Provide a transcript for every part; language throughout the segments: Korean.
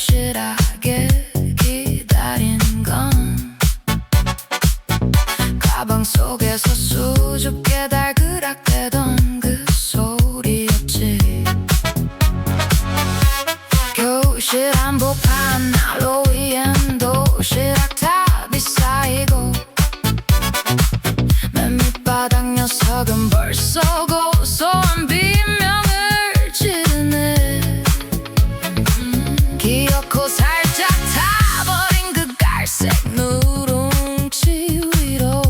도실하게 기다린 건 가방 속에서 수줍게 달그락대던 그 소리였지. 교실 한복판 난로 위엔 도시락 탑이 쌓이고 맨 밑바닥 녀석은 벌써 고소한 비명을 지르네. 기어코 살짝 타버린 그 갈색 누룽지 위로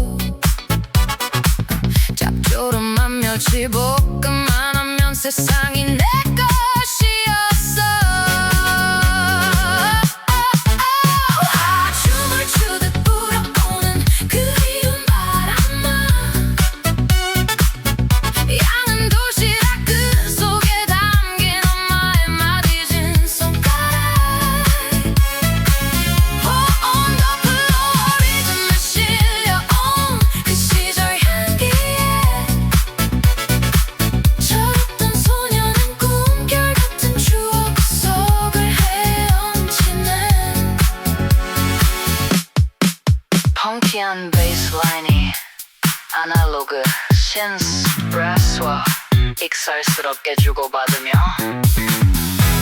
짭조름한 멸치볶음만 하면 세상이 내 것이었어. 춤을 추듯 불어오는 그리운 바람아, 양은 도시락 그 속에 담긴 엄마의 마디진 손가락, 온 덮어 리듬에 실려온 그 시절 향기에 철없던 소녀는 꿈결 같은 추억 속을 헤엄치네. 펑키한 베이스라인이 아날로그 신스 브래스와 익살스럽게 주고받으며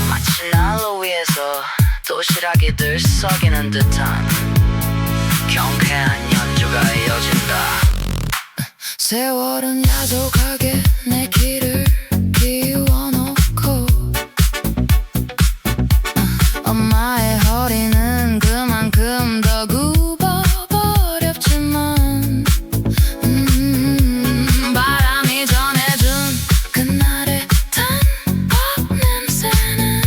마치 난로 위에서 도시락이 들썩이는 듯한 경쾌한 연주가 이어진다. 세월은 야속하게 내 길을 비워놓고 엄마의 허리는 그만큼 더 굽어버렸지만 바람이 전해준 그날의 단밥 냄새는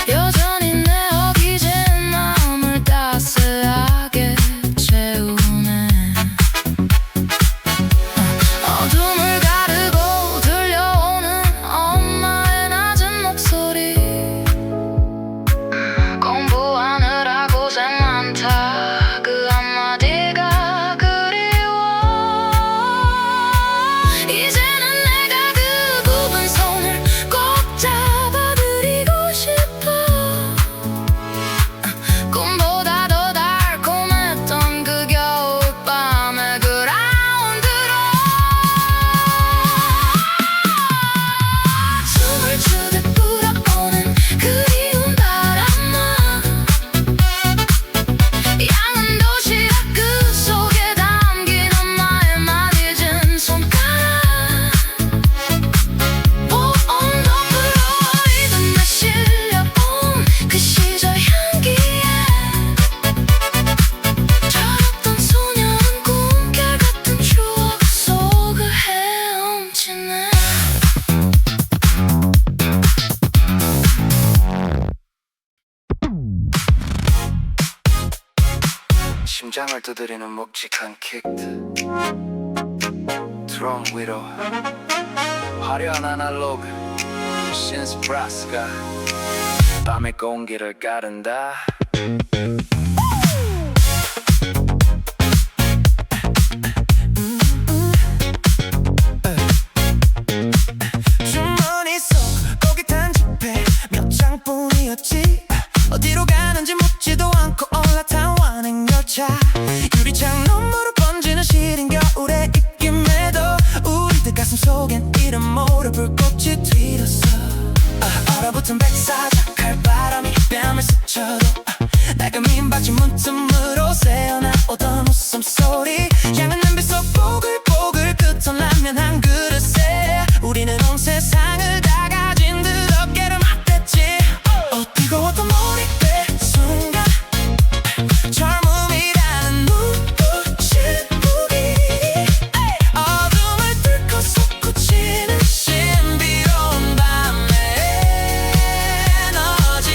여전히 내 어기진 마음을 따스하게 채우네. 어둠을 가르고 들려오는 엄마의 낮은 목소리, 공부하느라 고생 많다 그 한마디가 그리워. 이제는 내가 그 굽은 손을 꼭 잡아드리고 싶어. 꿈보다 더 달콤했던 그 겨울밤의 그라운드로 춤을 추듯 불어오는 그리운 바람아, 양은 도시락 그 속에 담긴 엄마의 마디진 손가락, 온 덮어 리듬에 실려온 그 시절 향기에 철없던 소녀는 꿈결 같은 추억 속을 헤엄치네. 심장을 두드리는 묵직한 킥드, 드럼 위로 화려한 아날로그 신스 브라스가 밤의 공기를 가른다. 주머니 속 고기 탄 지폐 몇 장뿐이었지. 어디로 가는지 묻지도 않고 올라탄 완행열차, 유리창 너머로 번지는 시린 겨울의 입김에도 우리들 가슴 속엔 이름 모를 불꽃이 튀었어. 얼어붙은 백사장 칼바람이 뺨을 스쳐도 낡은 민박지 문틈으로 새어나오던 웃음소리, 향은 냄비 속 보글보글 끓던 라면 한 그릇에 우리는 온 세상을 다 가진 듯 어깨를 맞댔지. 뜨거웠던 몰입의 순간 젊음이라는 눈부신 무기, 어둠을 뚫고 솟구치는 신비로운 밤의 에너지,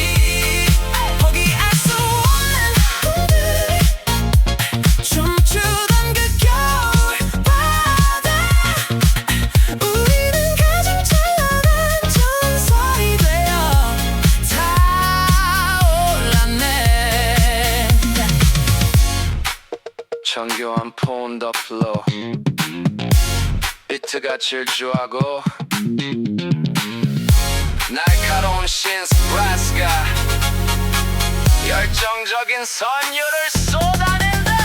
포기할 수 없는 우리 춤추던 그 겨울바다, 우리는 가장 찬란한 전설이 되어 타올랐네. 정교한 폰 더 플로, 비트가 질주하고 날카로운 신스브라스카 열정적인 선율을 쏟아낸다.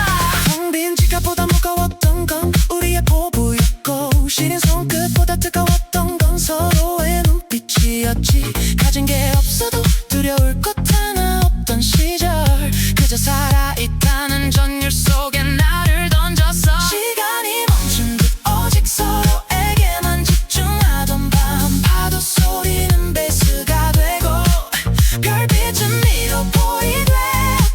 텅 빈 지갑보다 무거웠던 건 우리의 포부였고 시린 손끝보다 뜨거웠던 건 서로의 눈빛이었지. 가진 게 없어도 두려울 것 하나 없던 시절 그저 살아있다는 전율 속에 나를 던졌어. 시간이 멈춘 듯 오직 서로에게만 집중하던 밤 파도 소리는 베이스가 되고 별빛은 미로 보이되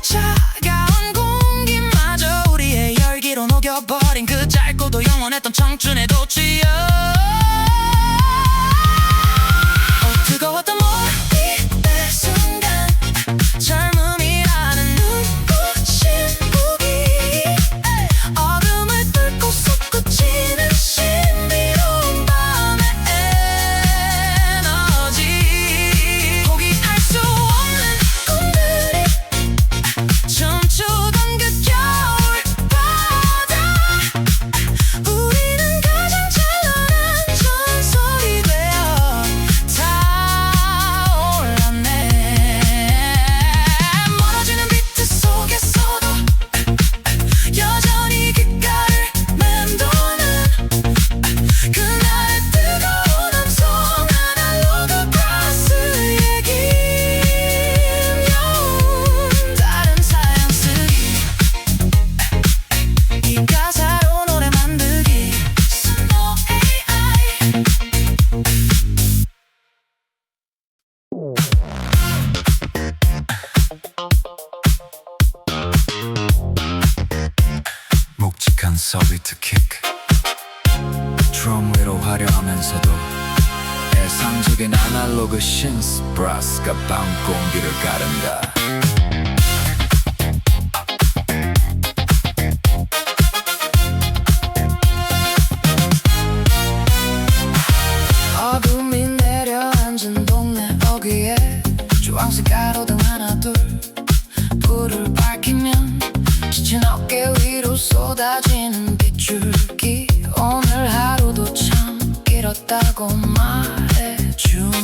차가운 공기마저 우리의 열기로 녹여버린 그 짧고도 영원했던 청춘의 도취여. 뜨거웠던 몰입의 순간 젊음이라는 눈부신 무기 어둠을 뚫고 솟구치는 신비로운 밤의 에너지. 포기할 수 없는 꿈들이 춤추던 그 겨울 바다 우리는 가장 찬란한 전설이 되어 타올랐네. 멀어지는 비트 속에서도 여전히 귓가를 맴도는 그날의 뜨거운 함성 아날로그 브라스의 긴 여운 다른 사양 쓰기 이 가사로 노래 만들기 Snow AI. 묵직한 서비트 킥 드럼 위로 화려하면서도 애상적인 아날로그 신스브라스가 밤 공기를 가른다. 어둠이 내려앉은 동네 어귀에 주황색 가로등 하나 둘 불을 밝히면 지친 어깨 위로 쏟아지는 빗줄기 오늘 하루도 참 길었다고 말해주네.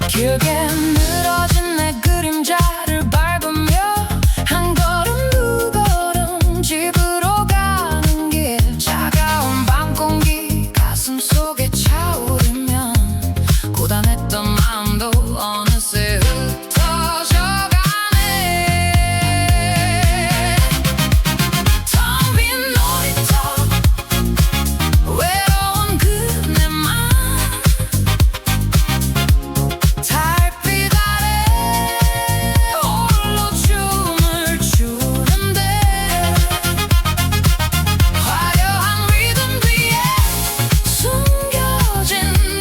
길게 늘어진 내 그림자를 밟으며 한 걸음 두 걸음 집으로 가는 길 차가운 밤 공기 가슴 속에 차오르면 고단했던 마음도 어느새 흩어져 가네. 텅 빈 놀이터 외로운 그네만 달빛 아래 홀로 춤을 추는데 화려한 리듬 뒤에 숨겨진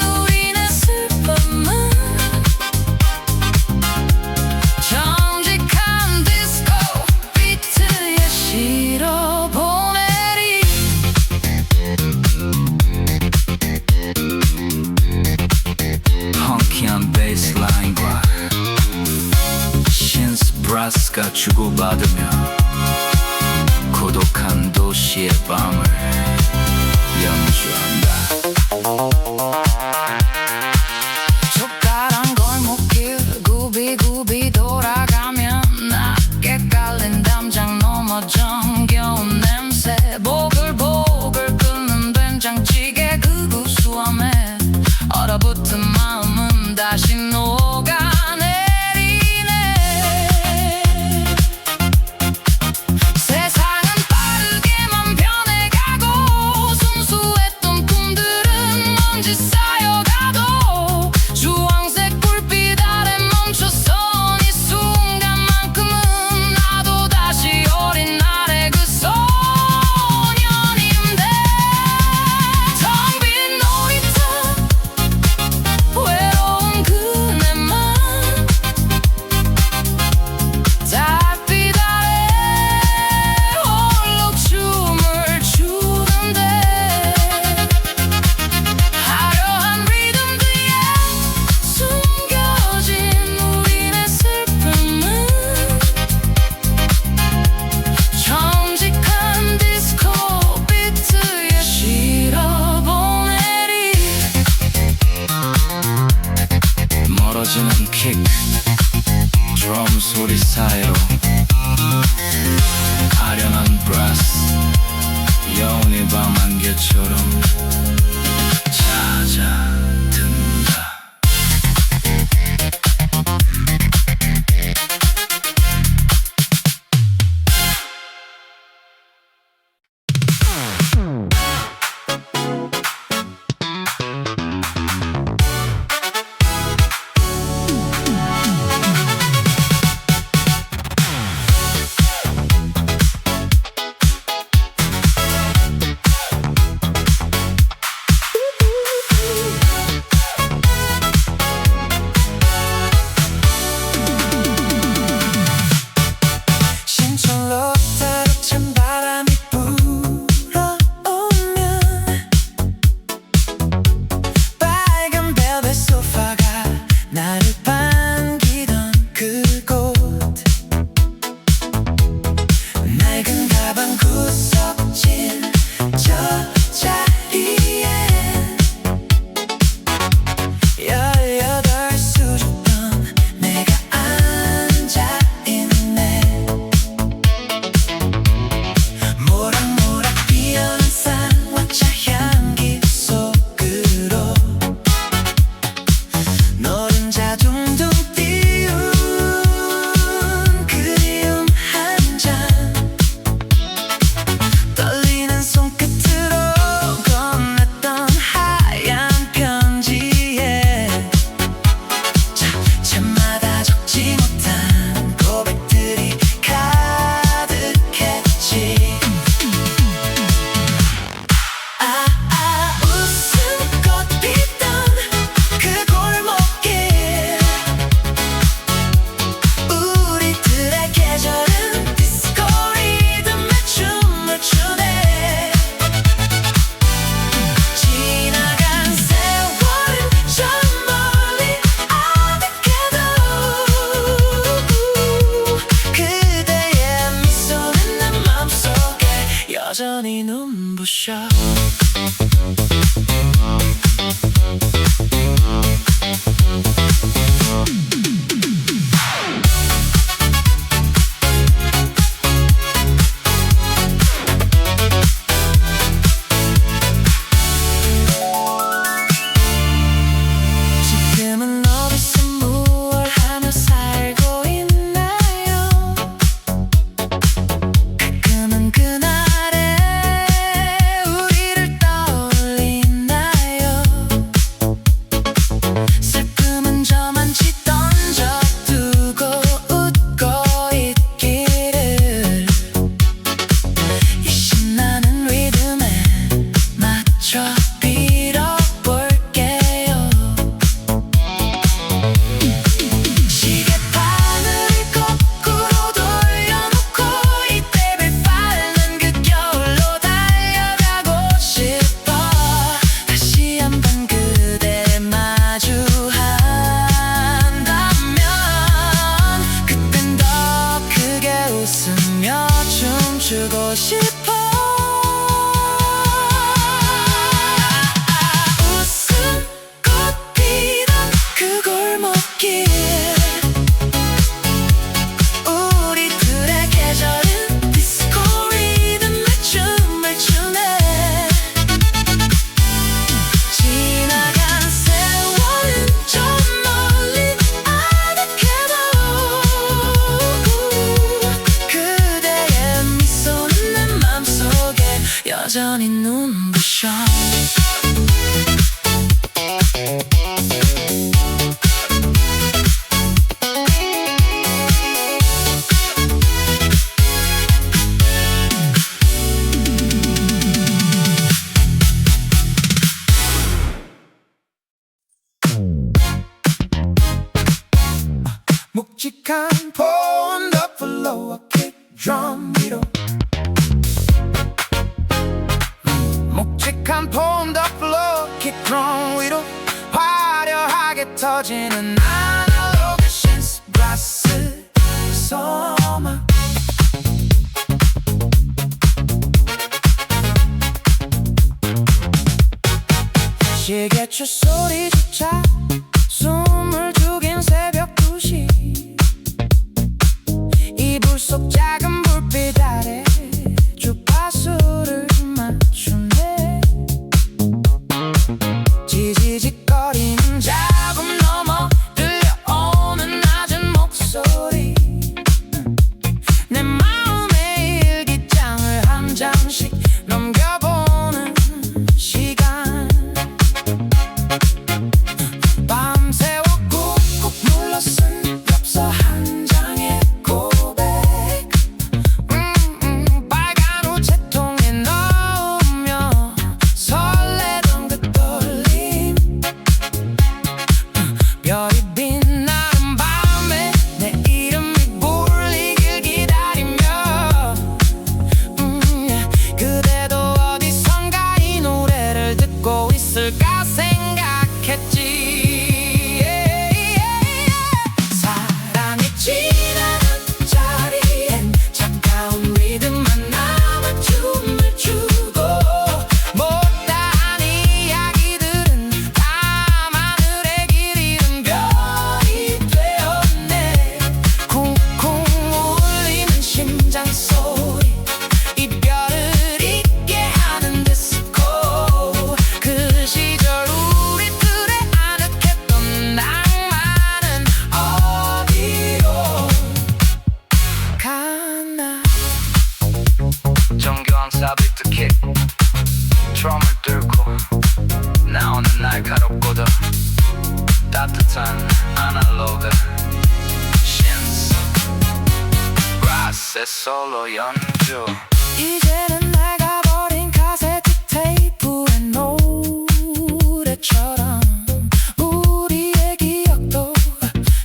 우리네 슬픔은 정직한 디스코 비트에 실어보내리. 펑키한 베이스라인과 신스브라스가 주고받으며 고독한 도시의 밤을 연주한다. 좁다란 골목길 구비구비 돌아가면 낮게 깔린 담장 넘어 정겨운 냄새 보글보글 끓는 된장찌개 그 구수함에 얼어붙은 마음은 다시 녹아내리네. 세상은 빠르게만 변해가고 순수했던 꿈들은 먼지 쌓여가도 주황색 불빛 아래 멈춰선 이 순간만큼은 나도 다시 어린 날의 그 소년인데. 텅 빈 놀이터 외로운 그네만 달빛 아래 홀로 춤을 추는데 화려한 리듬 뒤에 킥 드럼 소리 사이로 아련한 브라스 여운이 밤안개처럼 찾아든다. 신철로 따뜻한 바람이 불어오면 빨간 벨벳 소파가 나를 반기던 그곳 낡은 가방 구석진 저 자리에 18 수줍던 내가 앉아있네. 모락모락 피어난 쌍화차 향기 속으로 노른자 둥둥 띄운 그리움 한 잔 떨리는 손끝으로 건넸던 하얀 편지에 참마다 적지 못한 고백들이 가득했지. 웃음꽃 피던 그 골목길 우리들의 계절은 디스코 리듬에 춤을 추네. 지나간 세월은 저 멀리 아득해도 그대의 미소는 내 맘속에 여전히 눈부셔. 지금은 어디서 무얼 하며 살고 있나요? 가끔은 그날의 우리를 떠올리나요? 슬픔은 저만치 던져두고 웃고 있기를 이 신나는 리듬에 맞춰 빌어볼게요. 시계바늘을 거꾸로 돌려놓고 이때를 밟는 그 겨울로 달려가고 싶어. 다시 한번 그대를 마주한다면 그땐 더 크게 웃으며 춤추고 싶어. 웃음꽃 피던 그 골목길 우리들의 계절은 디스코 리듬에 춤을 추네. 지나간 세월은 저 멀리 아득해도 그대의 미소는 내 맘속에 여전히 눈부셔. 묵직한 폰 더 플로어 킥 드럼 위로 묵직한 폰 더 플로어 킥 드럼 위로 화려하게 터지는 아날로그 신스 브라스 소마. 시계추 소리조차 숨을 죽인 새벽 않겠지. 사랑이 지나는 자리엔 차가운 리듬만 남아 춤을 추고 못다한 이야기들은 밤 하늘에 길 잃은 별이 되었네. 쿵쿵 울리는 심장 소리 이별을 잊게 하는 디스코. 그 시절 우리들의 아늑했던 낭만은 어디로 가나. 정교한 사비트 킥 트럼을 뚫고 나오는 날카롭고도 따뜻한 아날로그 신스 브라스의 솔로 연주. 이제는 낡아버린 카세트 테이프의 노래처럼 우리의 기억도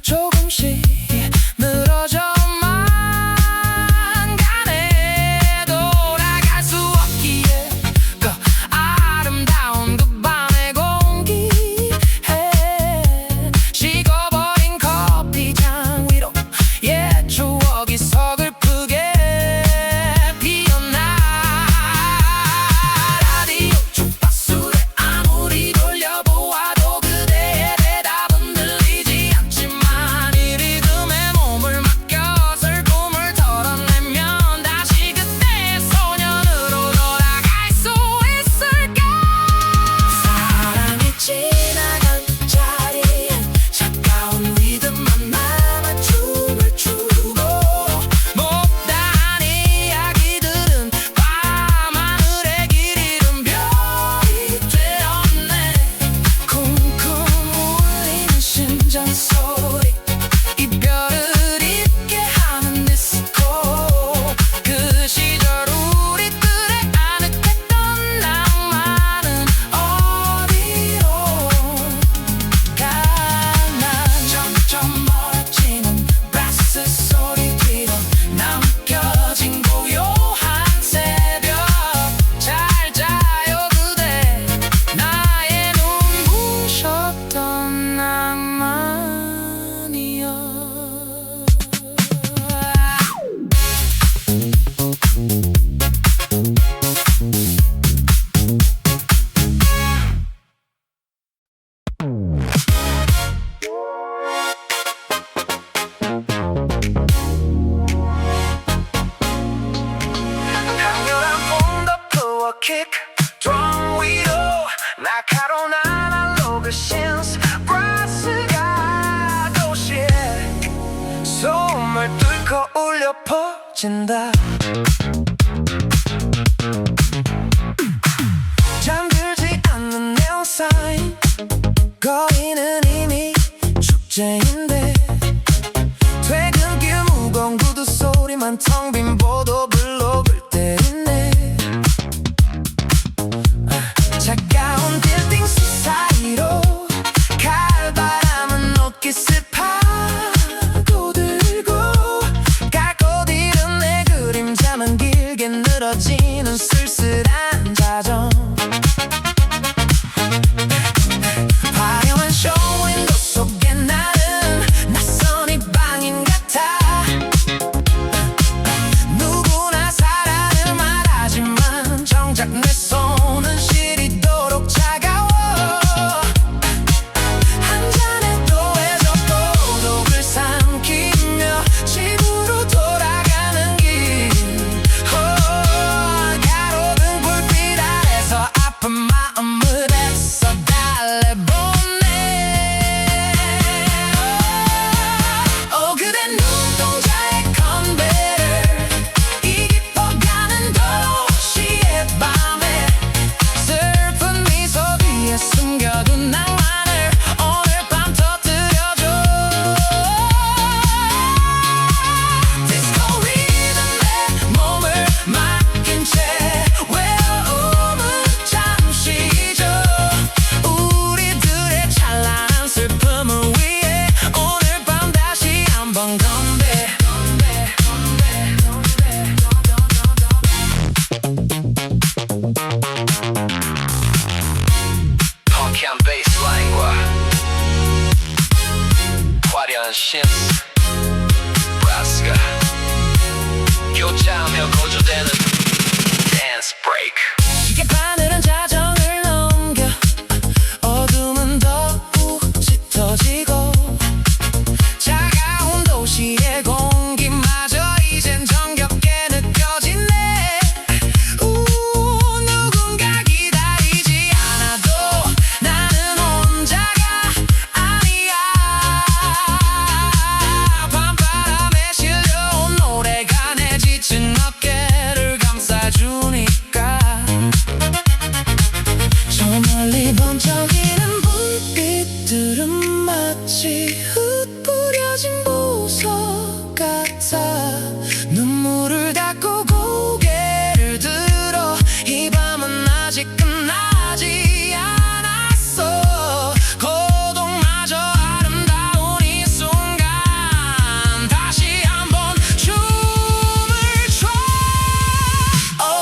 조금씩 늘어져만 가네. 돌아갈 수 없기에 그 아름다운 그 밤의 공기에 식어버린 커피잔 위로 옛 추억이 서글프게 피어나. 라디오 주파수를 아무리 돌려보아도 그대의 대답은 들리지 않지만 이 리듬에 몸을 맡겨 슬픔을 털어내면 다시 그때의 소년으로 돌아갈 수 있을까. 사랑이 지나간 자리엔 차가운 리듬만 남아 춤을 추고 못다한 이야기들은 밤 하늘에 길 잃은 별이 되었네. 쿵쿵 울리는 심장 소리 이별을 잊게 하는 디스코. 그 시절 우리들의 아늑했던 낭만은 어디로 가나. 점점 멀어지는 브라스 소리 뒤로 남겨진 고요한 새벽. 잘 자요 그대 나의 눈부셨던 낭만이여. 강렬한 온더프와 킥 드럼 위로 날카로운 아날로그 신스 브라스가 도시에 소음을 뚫고 울려 퍼진다. 잠들지 않는 네온 사인 거리는 이미 축제인데 퇴근길 무거운 구두 소리만 텅 빈 보도블록을 때리네. 차가운 빌딩 수 사이로 칼바람은 옷깃을 파고들고 갈 곳 잃은 내 그림자만 길게 늘어지는 쓸쓸한 자정. 화려한 쇼윈도 속에 나는 신스 브라스가 교차하며 고조되는 댄스 브레이크. 이게 바늘은 자정을 넘겨 어둠은 더욱 짙어지고 차가운 도시의 공기마저 이젠 정겹게 느껴지네. 누군가 기다리지 않아도 나는 혼자가 아니야. 밤바람에 실려온 노래가 내 지친 어깨를 감싸주니까 저 멀리 번쩍이는 불빛들은 마치 흩뿌려진 보석 같아. 눈물을 닦고 고개를 들어 이 밤은 아직 끝나지 않았어. 고독마저 아름다운 이 순간 다시 한번 춤을 춰.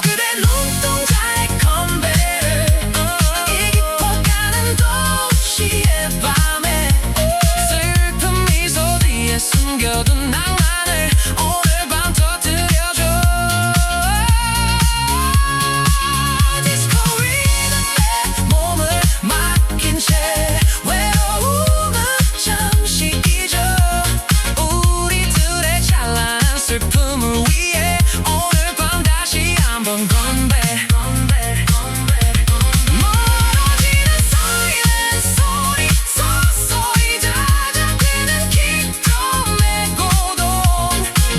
그대 눈동자의 컨베를 이 깊어가는 도시의 밤에 슬픈 미소 뒤에 숨겨둔 낭만을 오늘 밤 터뜨려줘. 디스코 리듬에 몸을 맡긴 채 외로움은 잠시 잊어. 우리들의 찬란한 슬픔을 위해 오늘 밤 다시 한번 건배. 멀어지는 silence 소리 서서히 잦아드는 깊던 내 고동.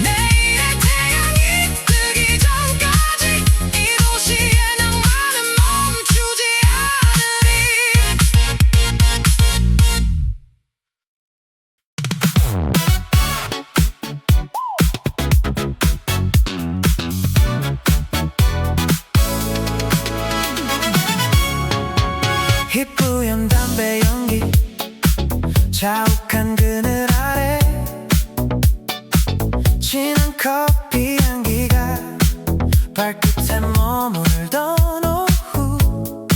내일의 태양이 뜨기 전까지 이 도시의 낭만은 멈추지 않으리. 희뿌연 담배 연기 자욱한 그늘 아래 진한 커피 향기가 발끝에 머물던 오후.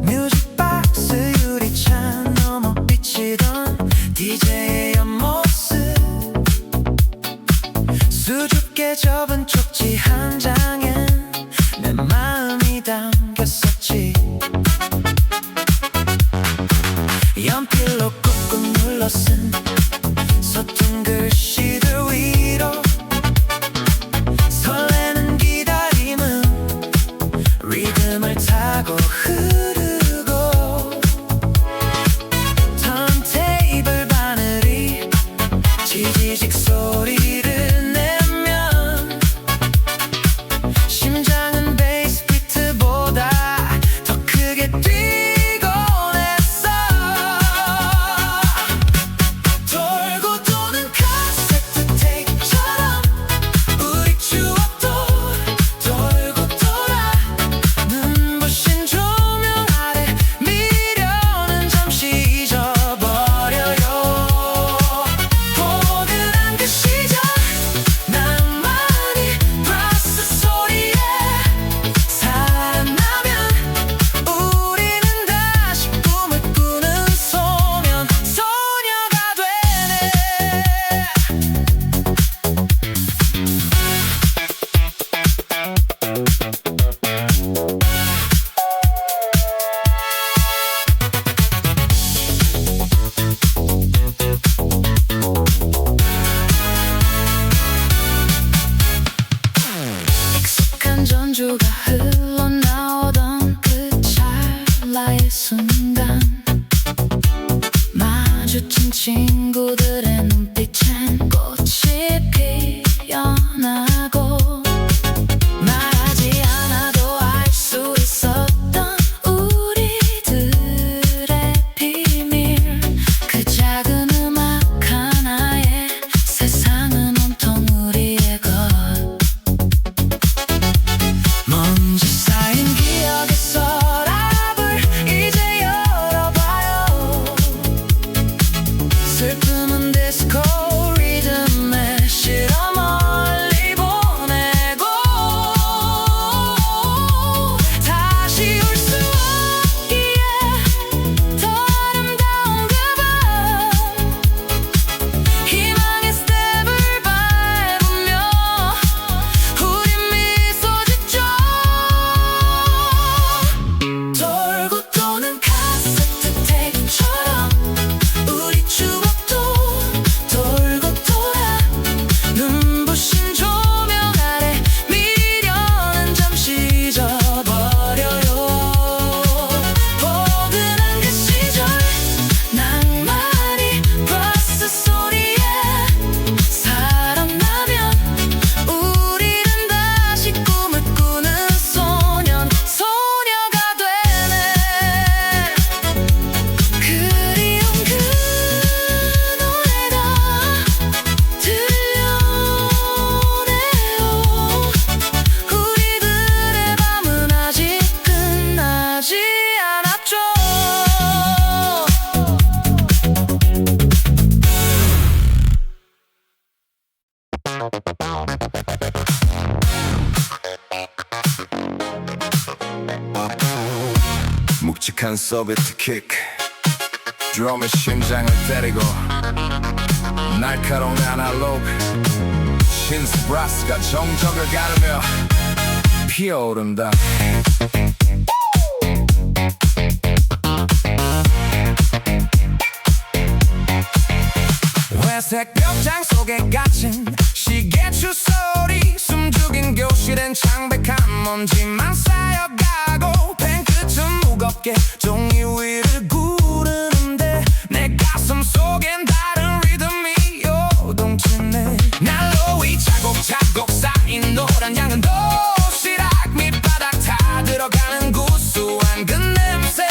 뮤직박스 유리창 넘어 비치던 DJ의 옆모습. 수줍게 접은 쪽지 한 장엔 내 마음이 담겼었지. 연필로 꾹꾹 눌러 쓴 서툰 글씨들 위로 설레는 기다림은 리듬을 타고 흐르고 턴테이블 바늘이 지지직 소리를 내면 심장은 베이스 비트보다 더 크게 뛰곤 했어. 돌고 도는 카세트 테이프처럼 우리 추억도 돌고 돌아. 눈부신 조명 아래 미련은 잠시 잊어버려요. 포근한 그 시절 낭만이 브라스 소리에 살아나면 우리는 다시 꿈을 꾸는 소녀가 되네. 익숙한 전주가 흘러나오던 그 찰나의 순간 마주친 친구들의 눈빛엔 꽃이 피어나고 말하지 않아도 알 수 있었던 우리들의 비밀. 그 작은 음악 하나에 세상은 온통 우리의 것. 먼지 쌓인 기억의 서랍을 이제 열어봐요. 슬픔은 디스코 묵직한 소비트 킥 드럼의 심장을 때리고 날카로운 아날로그 신스 브라스가 정적을 가르며 피어오른다. 회색 벽장 속에 갇힌 시계추 소리 숨죽인 교실엔 창백한 먼지만 쌓여가고 펜 끝은 무겁게 종이 위를 구르는데 내 가슴 속엔 다른 리듬이 요동치네. 난로 위 차곡차곡 쌓인 노란 양은 도시락 밑바닥 타 들어가는 구수한 그 냄새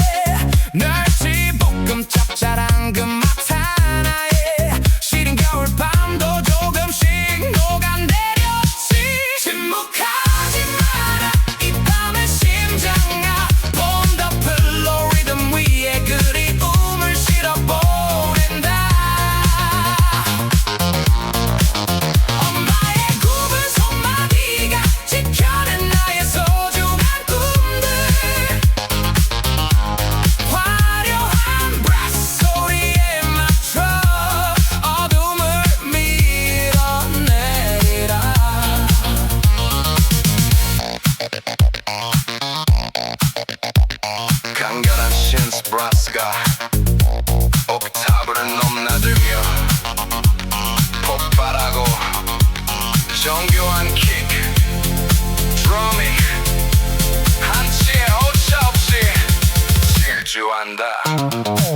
멸치 볶음 짭짤한 그 맛 하나에 시린 겨울밤도 조금씩 녹아내렸지. 침묵하지 마라 이 밤의 심장아 On the pillow 리듬 위에 그리움을 실어보낸다. 엄마의 굽은 손마디가 지켜낸 나의 소중한 꿈들 화려한 브라스 소리에 맞춰 어둠을 밀어내리라. 강렬한 신스 브라스가 옥타브를 넘나들며 폭발하고 정교한 킥 드러밍 한치의 오차 없이 질주한다.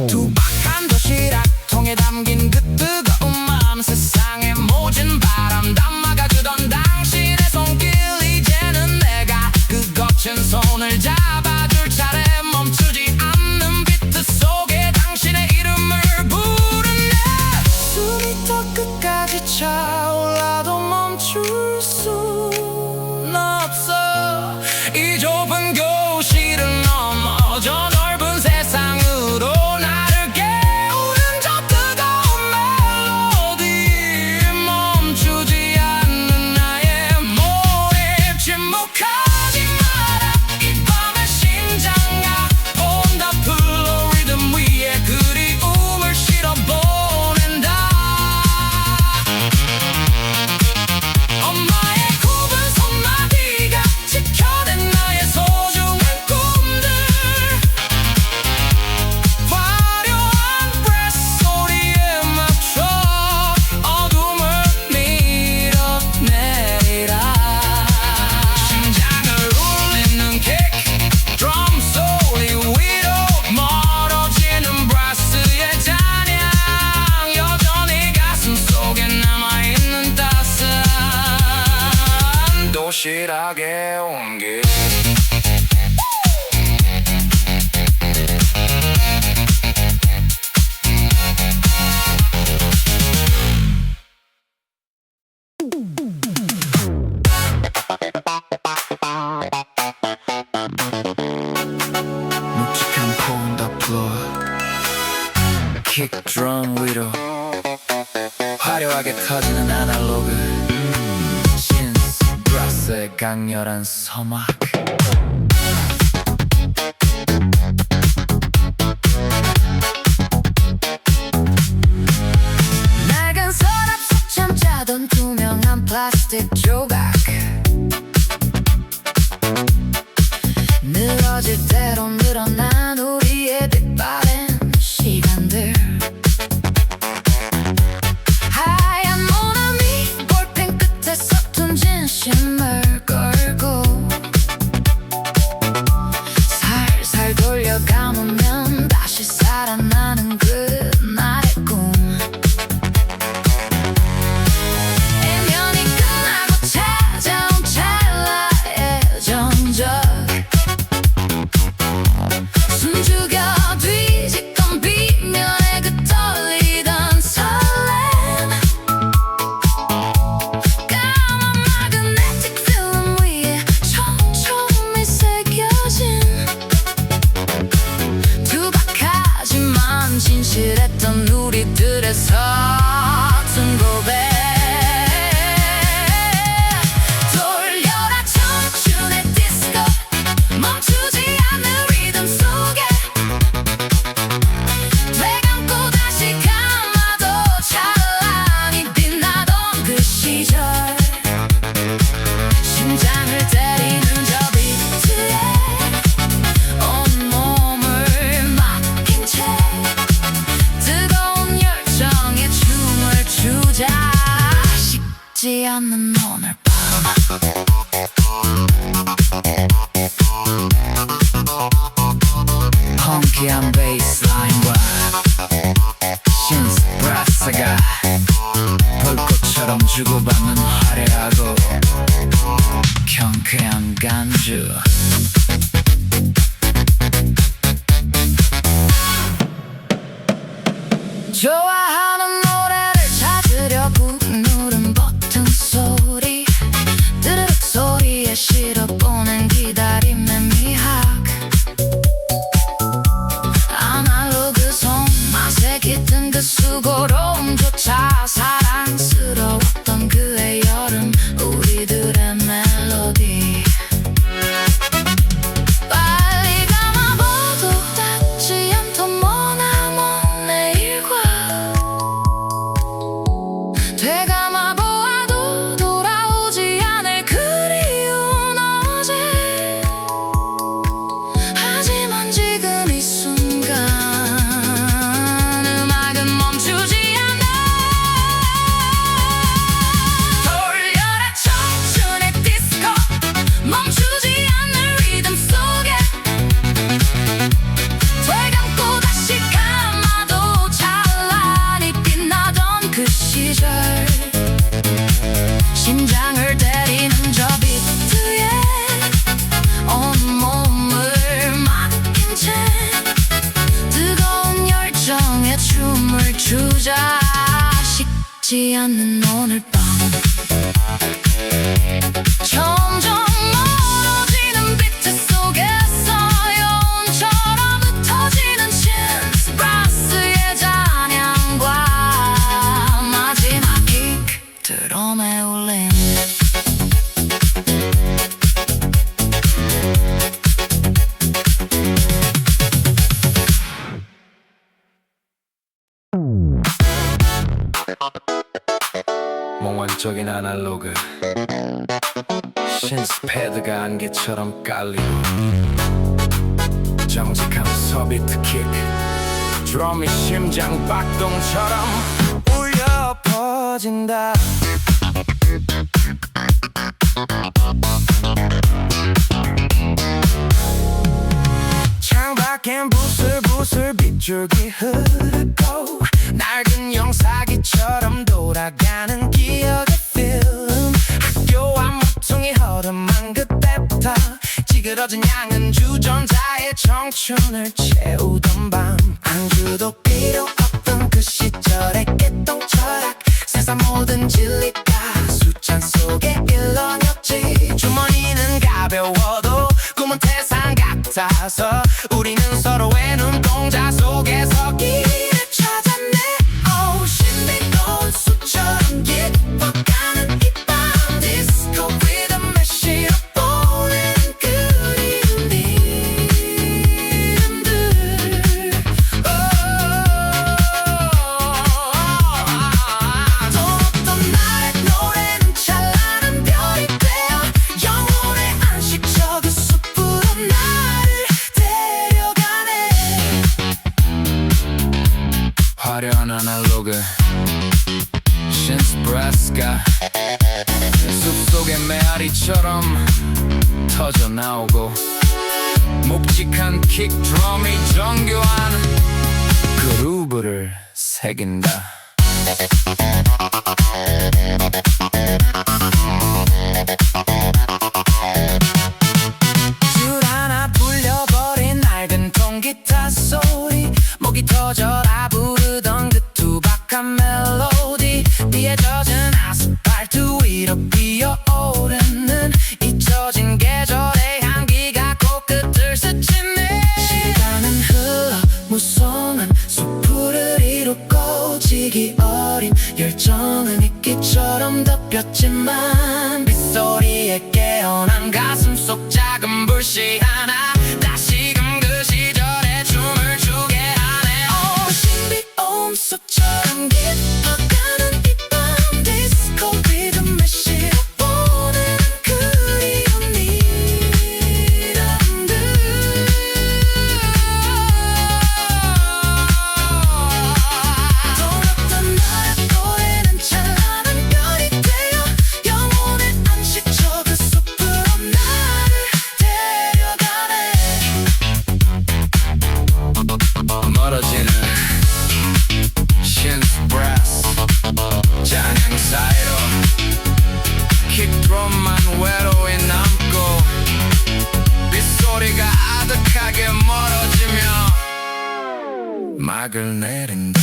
투박한 도시락통에 담긴 그 뜨거운 마음 세상의 모진 바람 다 막아주던 당신의 손길 이제는 내가 그 거친 손을 잡아줄 차례. 멈추지 않는 비트 속에 당신의 이름을 부르네. 숨이 더 끝까지 차올라도 멈출 순 없어. 이 좁은 교실을 넘어 저 넓은 세상으로 나를 깨우는 저 뜨거운 멜로디 멈추지 않는 나의 몰입. 침묵하지 마라 이 밤의 심장아 On the pillow 리듬 위에 그리움을 실어보낸다. 엄마의 굽은 손마디가 지켜낸 나의 소중한 꿈들 화려한 브레스 소리에 맞춰 어둠을 밀어내리라. 심장을 울리는 킥 드럼 소리 위로 멀어지는 브라스의 잔향 여전히 가슴 속에 남아있는 따스한 도시락의 온기. 묵직한 폰 더 플로어 킥 드럼 위로 화려하게 터지는 아날로그 신스 브라스의 강렬한 서막. 낡은 서랍 속 잠자던 투명한 플라스틱 조각 늘어질 대로 늘어난 우리의 빛바랜 시간들 하얀 모나미 볼펜 끝에 서툰 진심을 걸고 살살 돌려 감으면 다시 살아나는 그날의 꿈. 애면이 끝나고 찾아온 찰나의 정적 숨죽여 뒤집던 비면에 그 떨리던 설렘 까만 마그네틱 필름 위에 촘촘히 새겨진 투박하지만 진실했던 우리들의 서툰 고백. 돌려라 청춘의 디스코 멈추지 않는 리듬 속에 주고받는 화려하고 경쾌한 간주. 좋아하는 노래를 찾으려고 누른 버튼 소리, 드르륵 소리에 실어보낸 기다림의 미학. 아날로그 손맛에 깃든 그 수고로움조차 사랑스러웠던 그의 여름, 우리들의 멜로디. 빨리 감아봐도 닿지 않던 머나먼 내일과 되감아보아도 돌아오지 않을 그리운 어제. 하지만 지금 이 순간 음악은 멈추지 않아. 돌려라 청춘의 디스코, 멈추지 않는 리듬 속에 되감고 다시 감아도 찬란히 빛나던 그 시절. 심장을 때리는 저 비트에 온몸을 맡긴 채 뜨거운 열정에 춤을 추자. 식지 않는 오늘 밤 점점 멀어지는 비트 속에서 여운처럼 흩어지는 신스 브라스의 잔향과 마지막 킥 드럼의 울림. 몽환적인 아날로그 신스 패드가 안개처럼 깔리고 정직한 서비트 킥 드럼이 심장 박동처럼 울려 퍼진다. 창밖엔 부슬부슬 빗줄기 흐르고 낡은 영사기처럼 돌아가는 기억의 필름. 학교 앞 모퉁이 허름한 그때부터 찌그러진 양은 주전자의 청춘을 채우던 밤. 안주도 필요 없던 그 시절의 깨똥 철학, 세상 모든 진리가 숫잔 속에 일렁였지. 주머니는 가벼워도 꿈은 태산 같아서 우리는 서로의 눈동자 속에서 길을 찾았네. 오, 신비로운 숲처럼 깊어가는 이 밤, 디스코 리듬에 실어보낸 그리운 이름들. 또 어떤 날의 노래는 찬란한 별이 되어 영혼의 안식 저 그 숲으로 나를 데려가네. 화려한 아날로그 신스 브라스가 숲속의 메아리처럼 터져 나오고 묵직한 킥 드럼이 정교한 그루브를 새긴다. 줄 하나 불려버린 낡은 통기타 소리, 목이 터져라 부르던 그 투박한 멜로디. 비에 젖은 아스팔트 위로 피어오르는 잊혀진 계절의 향기가 코끝을 스치네. 시간은 흘러 무성한 숲을 이루고 지기 어린 열정은 이끼처럼 덮였지만 빗소리에 깨어난 가슴 속 작은 불씨 하나 다시금 그 시절의 춤을 추게 하네. 오, 신비로운 숲처럼 깊어가는 이 밤, 디스코 리듬에 실어보낸 그리운 이름들. 돌았던 나의 노래는 찬란한 별이 되어 영혼의 안식 저 그 숲으로 나를 데려가네. 음악을 내린다.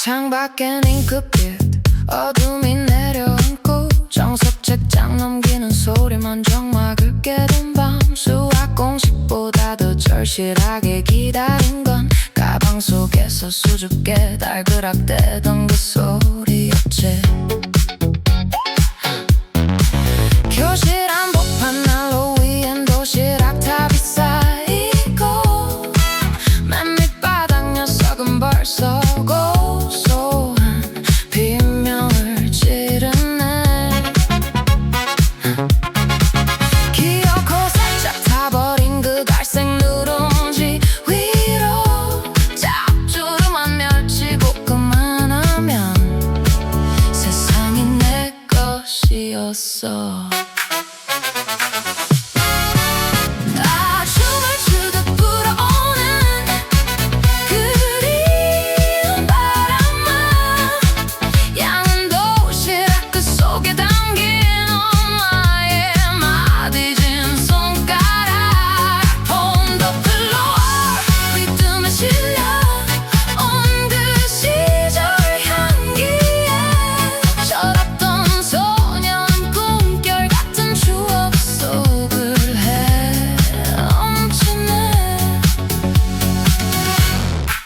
창밖엔 잉크빛 어둠이 내려앉고 정석 책장 넘기는 소리만 정막을 깨던 밤 수학 공식보다 더 절실하게 기다린 건 가방 속에서 수줍게 달그락대던 그 소리였지. 교실 한복판 난로 위엔 도시락 탑이 쌓이고 맨 밑바닥 녀석은 벌써 고소한 비명을 지르네. 기어코 살짝 타버린 그 갈색 누룽지 위로 짭조름한 멸치볶음 하나면 세상이 내 것이었어.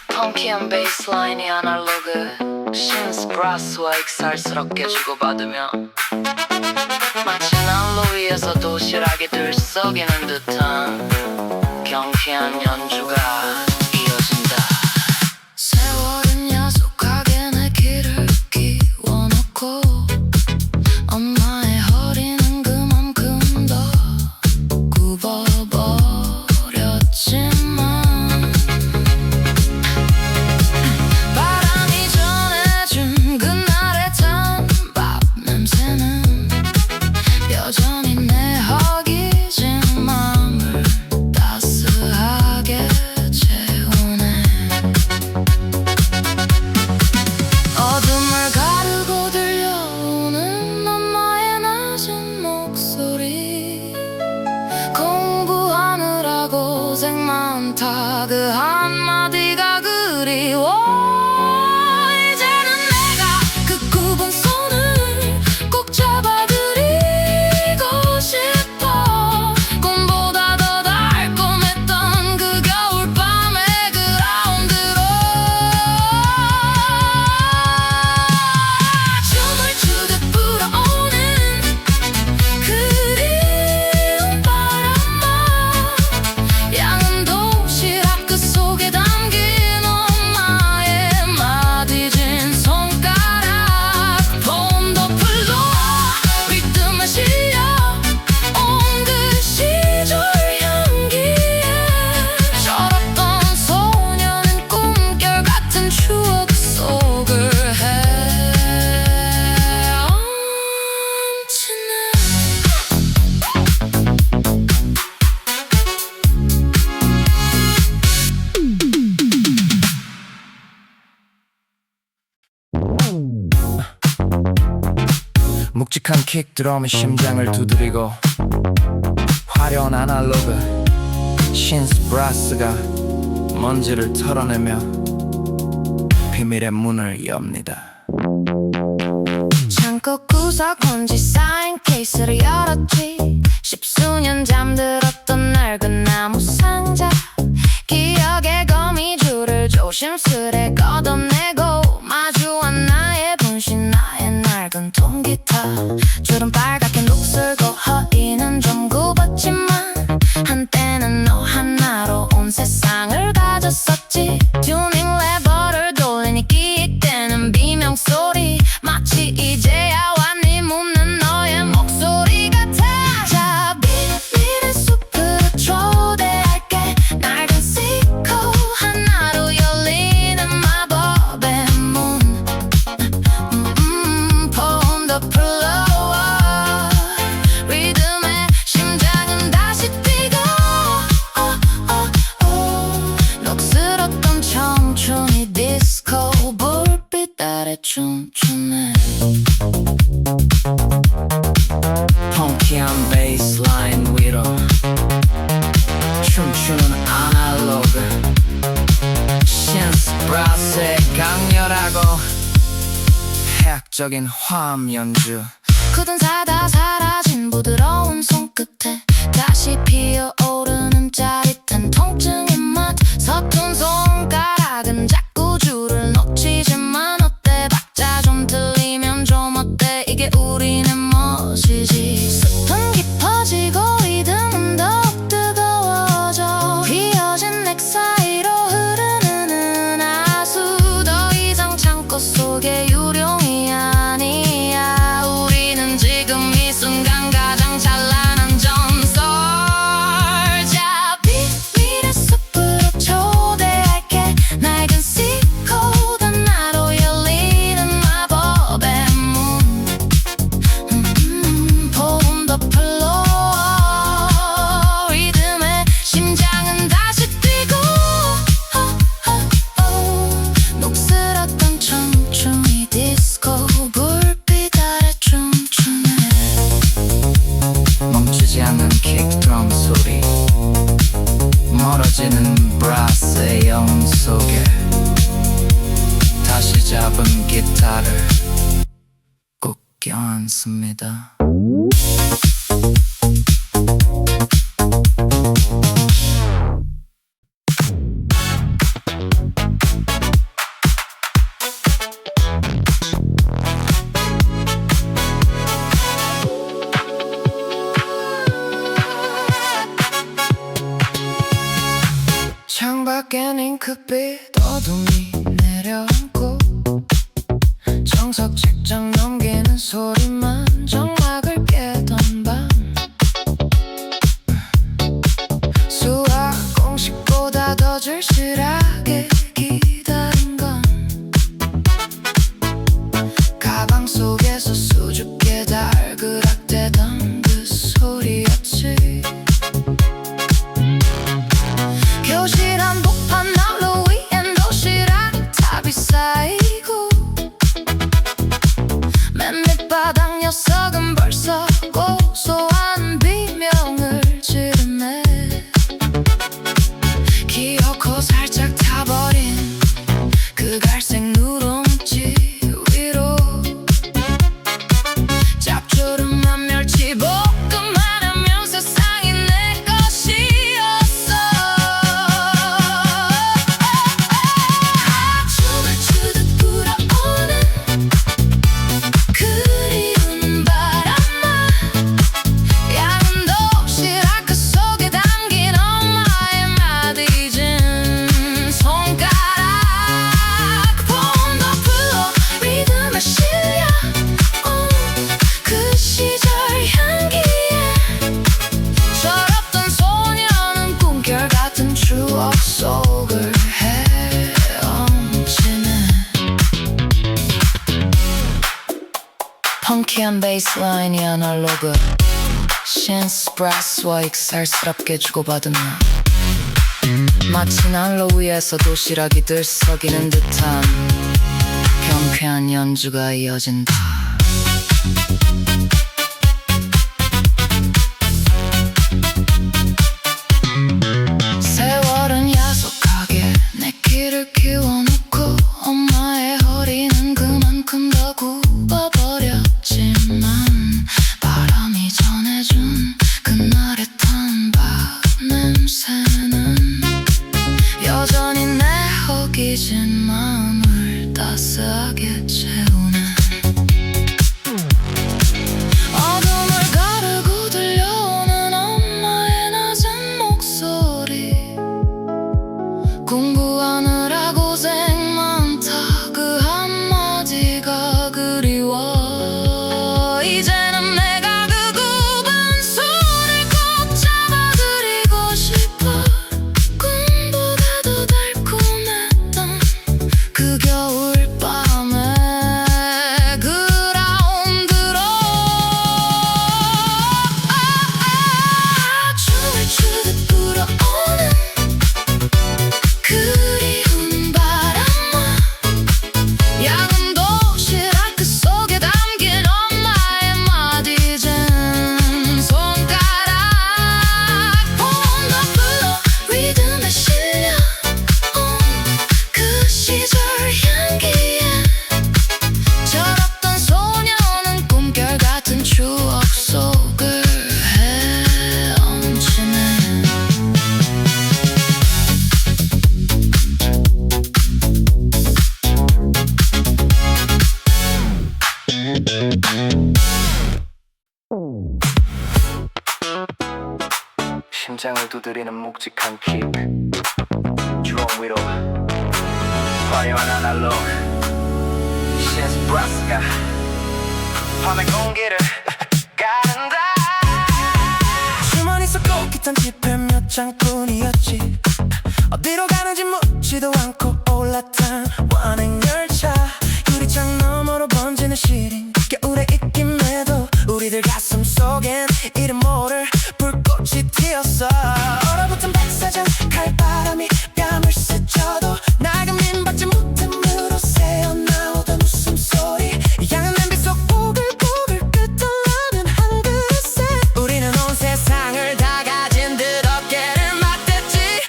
펑키한 베이스라인이 아날로그 신스 브라스와 익살스럽게 주고받으며 마치 난로 위에서 도시락이 들썩이는 듯한 경쾌한 연주가 이어진다. 세월은 야속하게 내 길을 끼워놓고 엄마의 허리는 그만큼 더 굽어버렸지만 여전히 내 허기진 맘을 따스하게 채우네. 어둠을 가르고 들려오는 엄마의 낮은 목소리 공부하느라 고생 많다 그 한마디가 그리워. 묵직한 킥 드럼이 심장을 두드리고 화려한 아날로그 신스 브라스가 먼지를 털어내며 비밀의 문을 엽니다. 창고 구석 혼지 쌓인 케이스를 열었지. 십수년 잠들었던 낡은 나무 상자 기억의 거미줄을 조심스레 걷어내고 마주한 나의 분신 나의 낡은 통기타 줄은 빨갛게 녹슬고 허리는 좀 굽었지만 한때는 너 하나로 온 세상을 가졌었지. 튜닝 레버를 돌리니 기익되는 비명소리 마치 이제야 왔니 묻는 너의 목소리 같아. 자 비밀의 숲으로 초대할게. 낡은 시커 하나로 열리는 마법의 문 춤추네. 펑키한 베이스라인 위로 춤추는 아날로그 신스 브라스의 강렬하고 해학적인 화음 연주. 굳은 사다 사라진 부드러운 손끝에 다시 피어오르는 짜릿한 통증의 맛. 서툰 손가락은 자꾸 줄을 놓치지만 어때 박자 좀 틀리면 좀 어때 이게 우리는 멋이지. 습은 깊어지고 리듬은 더욱 뜨거워져. 휘어진 넥 사이로 흐르는 은하수. 더 이상 창고 속의 유령이 아니야. 우리는 지금 이 순간 가장 찬란한 전설. 자 비밀의 숲으로 초대할게. 낡은 시코다 나로 열리는 마법의 문. 봄 덮을로 리듬에 심장은 다시 뛰고. 녹슬었던 청춘이 디스코 불빛 아래 춤추네. 멈추지 않는 킥드럼 소리. 멀어지는 브라스의 영 속에 다시 잡은 기타를 꼭 껴안습니다. 창밖엔 잉크빛 어둠이 내려앉고 정석 책장 넘기는 소리만 정막을 깨던 밤. 수학 공식보다 더 절실하게 기다린 건 가방 속에서 수줍게 달그락대던 그 소리였지. 교실 한복판 난로 위엔 도시락 탑이 쌓이고 맨 밑바닥 녀석은 벌써 고소한 비명을 지르네. 기어코 살짝 타버린 그 갈색 누룽지 위로 짭조름한 멸치볶음 하나면 세상이 내 것이었어. 춤을 추듯 불어오는 그리운 바람아. 양은 도시락 그 속에 담긴 엄마의 마디진 손가락. 봄 덮으로 리듬에 실려 그 시절 향기에 철없던 소녀는 꿈결 같은 추억 속을 헤엄치네. 펑키한 베이스라인이 아날로그 신스 브라스와 익살스럽게 주고받은 나. 마치 난로 위에서 도시락이 들썩이는 듯한 경쾌한 연주가 이어진다. 세월은 야속하게 내 길을 키워놓고 엄마의 허리는 그만큼 더 굽어버렸지만 바람이 전해준 그날의 탄밥 냄새는 여전히 내 허기진 마음을 따스하게 채우네. 심장을 두드리는 묵직한 킥 드럼 위로 화려한 아날로그 신스 브라스가 밤의 공기를 가른다. 주머니 속 꽃깃한 지폐 몇 장뿐이었지. 어디로 가는지 묻지도 않고 올라탄 완행열차. 유리창 너머로 번지는 시린 겨울의 입김에도 우리들 가슴 속엔 이름 모를 불꽃이 튀었어. 얼어붙은 백사장 칼바람이 뺨을 스쳐도 낡은 민박집 무틈으로 새어나오던 웃음소리. 양은 냄비 속 보글보글 끓던 한 그릇에 우리는 온 세상을 다 가진 듯 어깨를 맞댔지.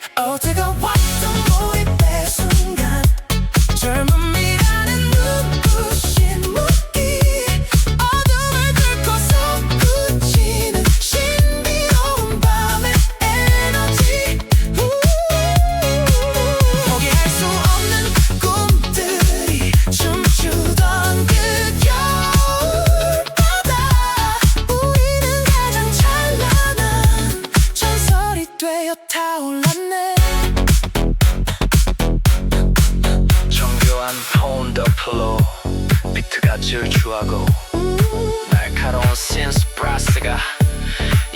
뜨거웠던 몰입의 순간 젊음이라는 눈부신 무기. 어둠을 뚫고서 굳히는 신비로운 밤의 에너지. 포기할 수 없는 꿈들이 춤추던 그 겨울바다. 우리는 가장 찬란한 전설이 되어 타올랐네. 정교한 파운더 플로우 비트가 질주하고 날카로운 신스 브라스가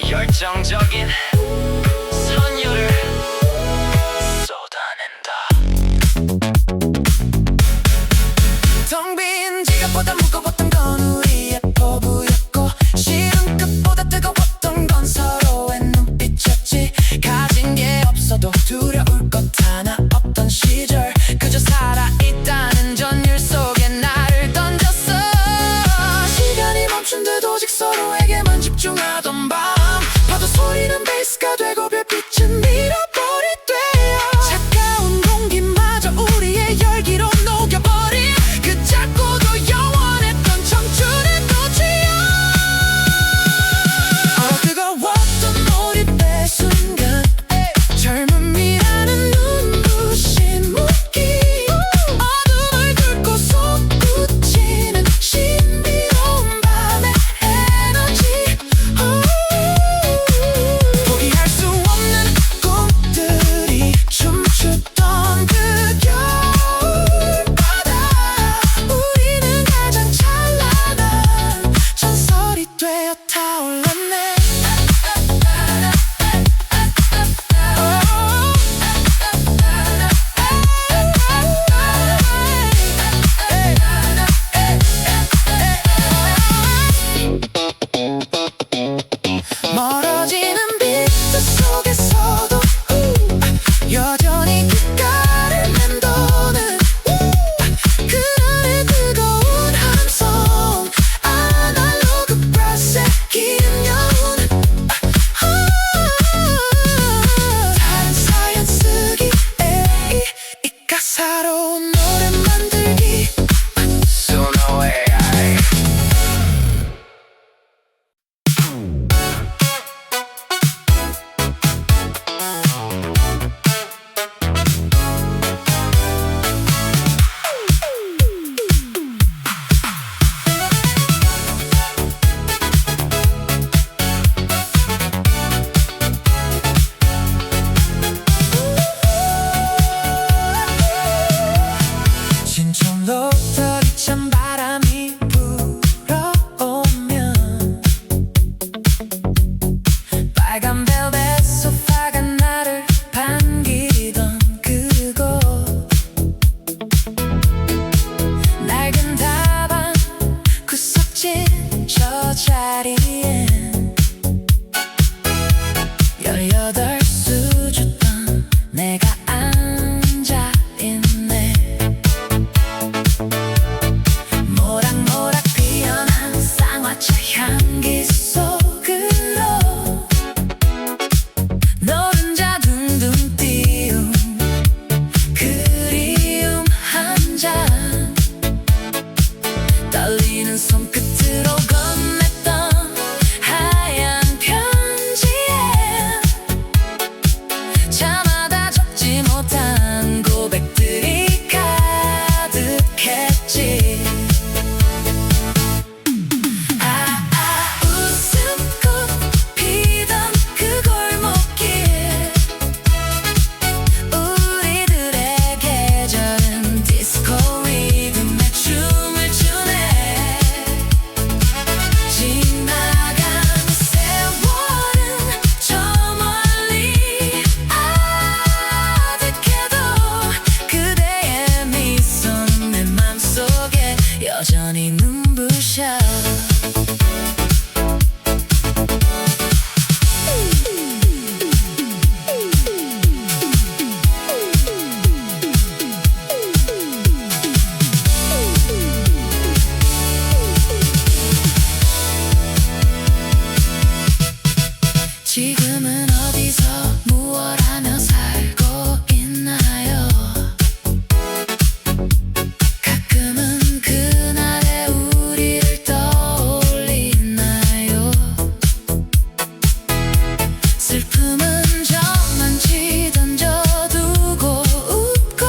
열정적인 선율을 쏟아낸다. 텅 빈 지갑보다 무거웠던 건 우리의 포부였고 싫은 끝보다 뜨거웠던 건 서로의 눈빛이었지. 가진 게 없어도 두려울 것 하나 없던 시절. 그저 살아있다는 전율 속에 나를 던졌어. 시간이 멈춘 듯 오직 서로에게만 집중하던 밤. 파도 소리는 베이스가 되고 별빛은 잃어버릴 때야. 차가운 공기마저 우리의 열기로 녹여버린 그 작고도 영원했던 청춘의 꽃이야. 뜨거웠던 몰입의 순간 젊음이라는 눈부신 무기. 어둠을 뚫고서 굳히는 신비로운 밤의 에너지. 포기할 수 없는 꿈들이 춤추던 그 겨울바다. 우리는 가장 찬란한 전설이 되어 타올랐네. 멀어지는 비트 속에서도 여전히 귓가를 맴도는 그날의 뜨거운 함성. 아날로그 브라스의 긴 여운. 다른 사연 쓰기 이 가사로운 노래 만들기. Suno AI 진천로 덜찬 바람이 불어오면 빨간 벨벳 소파가 나를 반기던 그곳. 낡은 다방 구석진 저 자리엔 18수 줬던 내가 앉아있네. 모락모락 피어난 쌍화차 향기 속으로 노른자 둥둥 띄운 그리움 한 잔. 떨리는 손끝으로 건넸던 하얀 편지에 차마다 적지 못한 고백들이 가득했지. 웃음꽃 피던 그 골목길. 눈부셔. 지금은 어디서 무얼 하며 살고 있나요? 가끔은 그날의 우리를 떠올리나요? 슬픔은 저만치 던져두고 웃고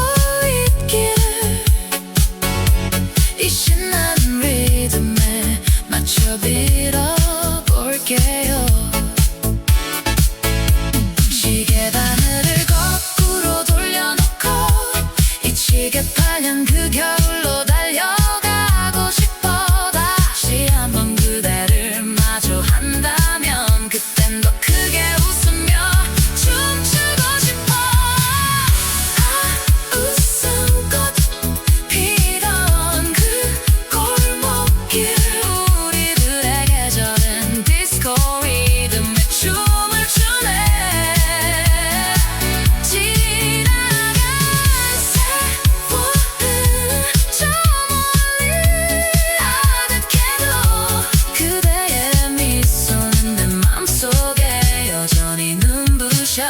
있기를 이 신나는 리듬에 맞춰 빌어볼게요. 시계 바늘을 거꾸로 돌려놓고 잊히게 팔린 그 겨울로 달려가고 싶어. 다시 한번 그대를 마주한다면 그땐 더 크게 웃으며 춤추고 싶어. 웃음꽃 피던 그 골목길 우리들의 계절은 디스코 리듬에 춤을 추네. 지나간 세월은 저 멀리 아득해도 그대의 미소는 내 맘속에 여전히 눈부셔.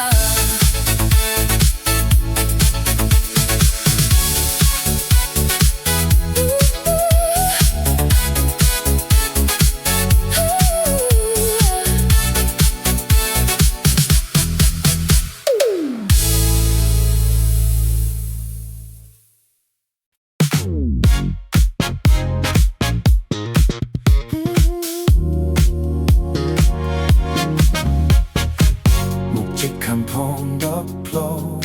묵직한 폰더 플로우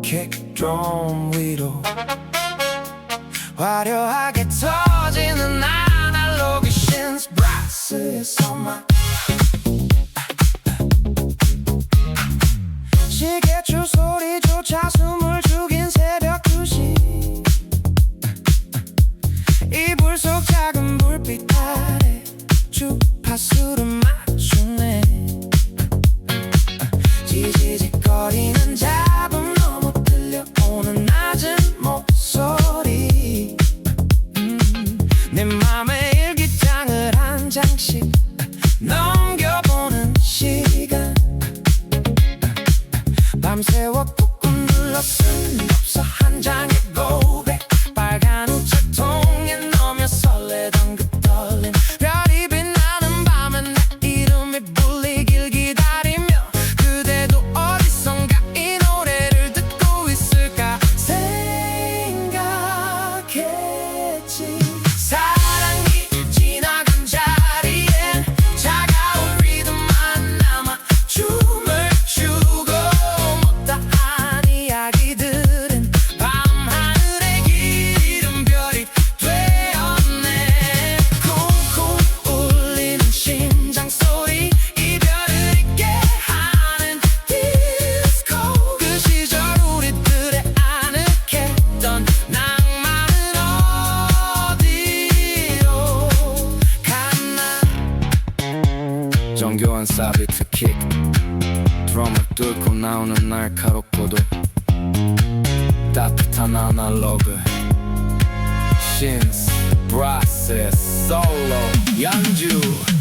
킥 드럼 위로 화려하게 터지는 아날로그 신스 브라스의 손맛. 시계추 소리조차 숨을 죽인 새벽 2시. 이불 속 작은 불빛 아래 주파수를 맞추네. 지지직거리는 잡음 너머 들려오는 낮은 목소리. 내 맘의 일기장을 한 장씩 넘겨보는 시간. 밤새워 꾹꾹 눌러 쓴 엽서 한 장의 고백. 빨간 우체통에 넣으며 설레던 그 떨림. 별이 빛나는 밤에 내 이름이 불리길 기다리며 그대도 어디선가 이 노래를 듣고 있을까 생각했지. 사랑이 지나간 자리엔 차가운 리듬만 남아 춤을 추고 못다한 이야기들은 밤하늘에 긴 별이 되었네. 쿵쿵 울리는 심장 소리 이별을 잊게 하는 디스코. 그 시절 우리들의 아늑했던 낭만은 어디로 갔나. 정교한 사비트 킥 드럼을 뚫고 나오는 날카롭고도 따뜻한 아날로그 신스 브라스의 솔로 연주.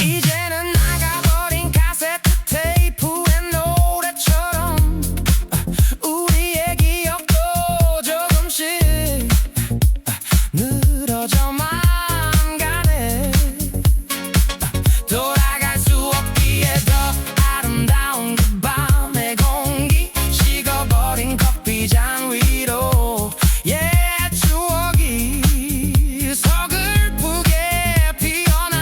이제는 나가버린 카세트 테이프의 노래처럼 우리의 기억도 조금씩 늘어져만 가네. 돌아갈 수 없기에 더 아름다운 그 밤의 공기. 식어버린 커피잔 위로 옛 추억이 서글프게 피어나.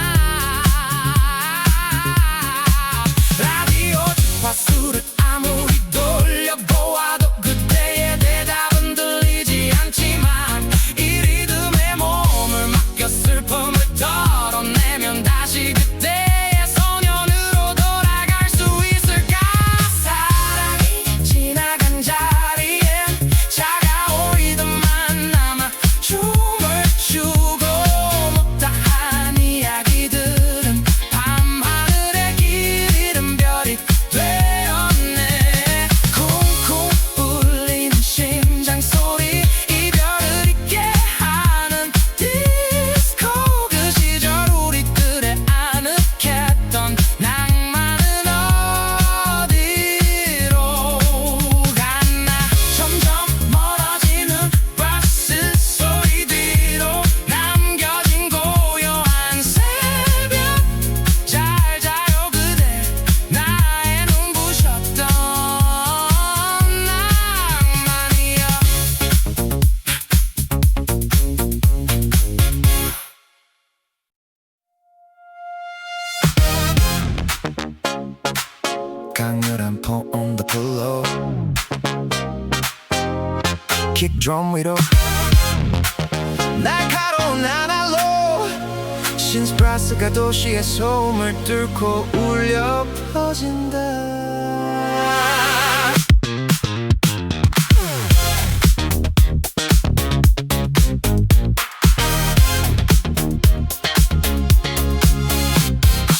tempo on the pillow. kick drum 위로 날카로운 나날로 신스프라스가 도시의 소음을 뚫고 울려 퍼진다.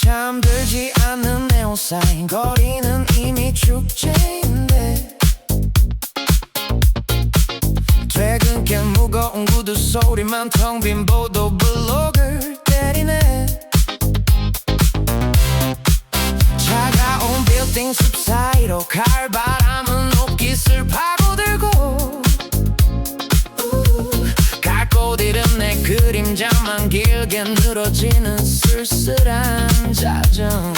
잠들지 않는 네온사인 거리는 이미 축제인데 퇴근길 무거운 구두 소리만 텅 빈 보도블록을 때리네. 차가운 빌딩 숲 사이로 칼바람은 옷깃을 파고들고 갈 곳 잃은 내 그림자만 길게 늘어지는 쓸쓸한 자정.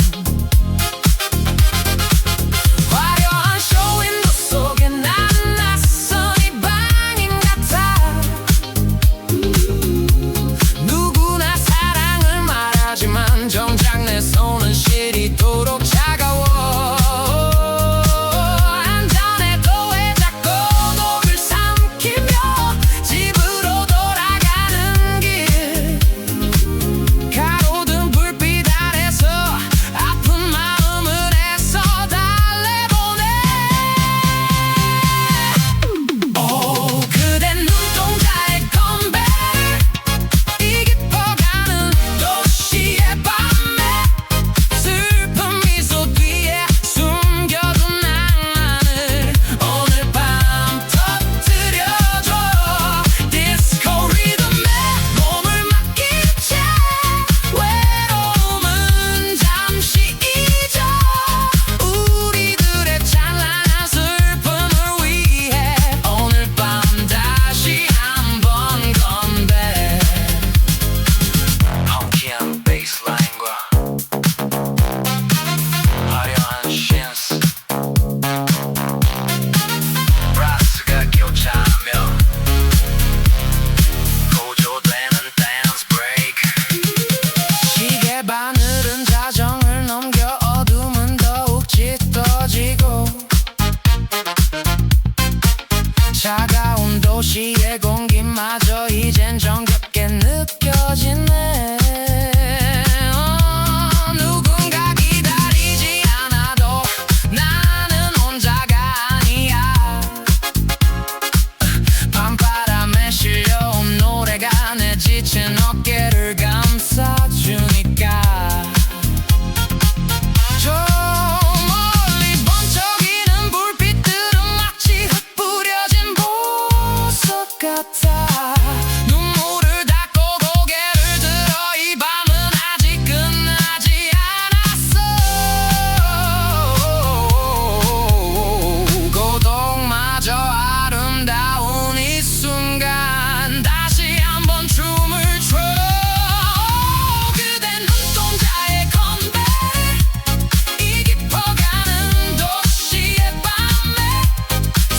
화려한 쇼윈도 속에 난 낯선 이 방인 같아. 누구나 사랑을 말하지만 정작 내 손은 시리도록 차가워. 안전해도 왜 자꾸 독을 삼키며 집으로 돌아가는 길. 가로등 불빛 아래서 아픈 마음을 애써 달래보내. 오 그댄 눈동자의 컴백 이 깊어가는 도시의 밤에 슬픈 미소 뒤에 숨겨둔 낭만을 오늘 밤 터뜨려줘. 디스코 리듬에 몸을 맡긴 채 외로움은 잠시 잊어. 우리들의 찬란한 슬픔을 위해 오늘 밤 다시 한번 건배. 펑키한 베이스라인과 화려한 신스 브라스가 교차하며 고조되는 댄스 브레이크. 시계 바늘은 자정을 넘겨 어둠은 더욱 짙어지고 차가운 도시의 공기마저 이젠 정겹게 느껴지네. 누군가 기다리지 않아도 나는 혼자가 아니야. 밤바람에 실려온 노래가 내 지친 어깨를 감싸주니까. 저 멀리 번쩍이는 불빛들은 마치 흙 뿌려진 보석 같아. 눈물을 닦고 고개를 들어 이 밤은 아직 끝나지 않았어. 고독마저 아름다운 이 순간 다시 한번 춤을 춰. 그댄 눈동자의 컴백 이 깊어가는 도시의 밤에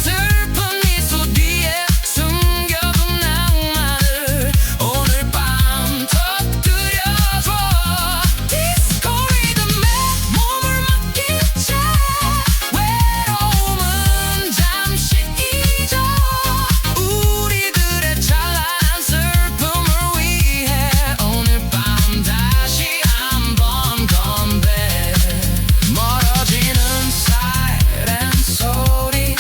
슬픈 미소 뒤에 숨겨둔 낭만을 오늘 밤 터뜨려줘. 디스코 리듬에 몸을 맡긴 채 외로움은 잠시 잊어. 우리들의 찬란한 슬픔을 위해 오늘 밤 다시 한번 건배. 멀어지는 사이렌 소리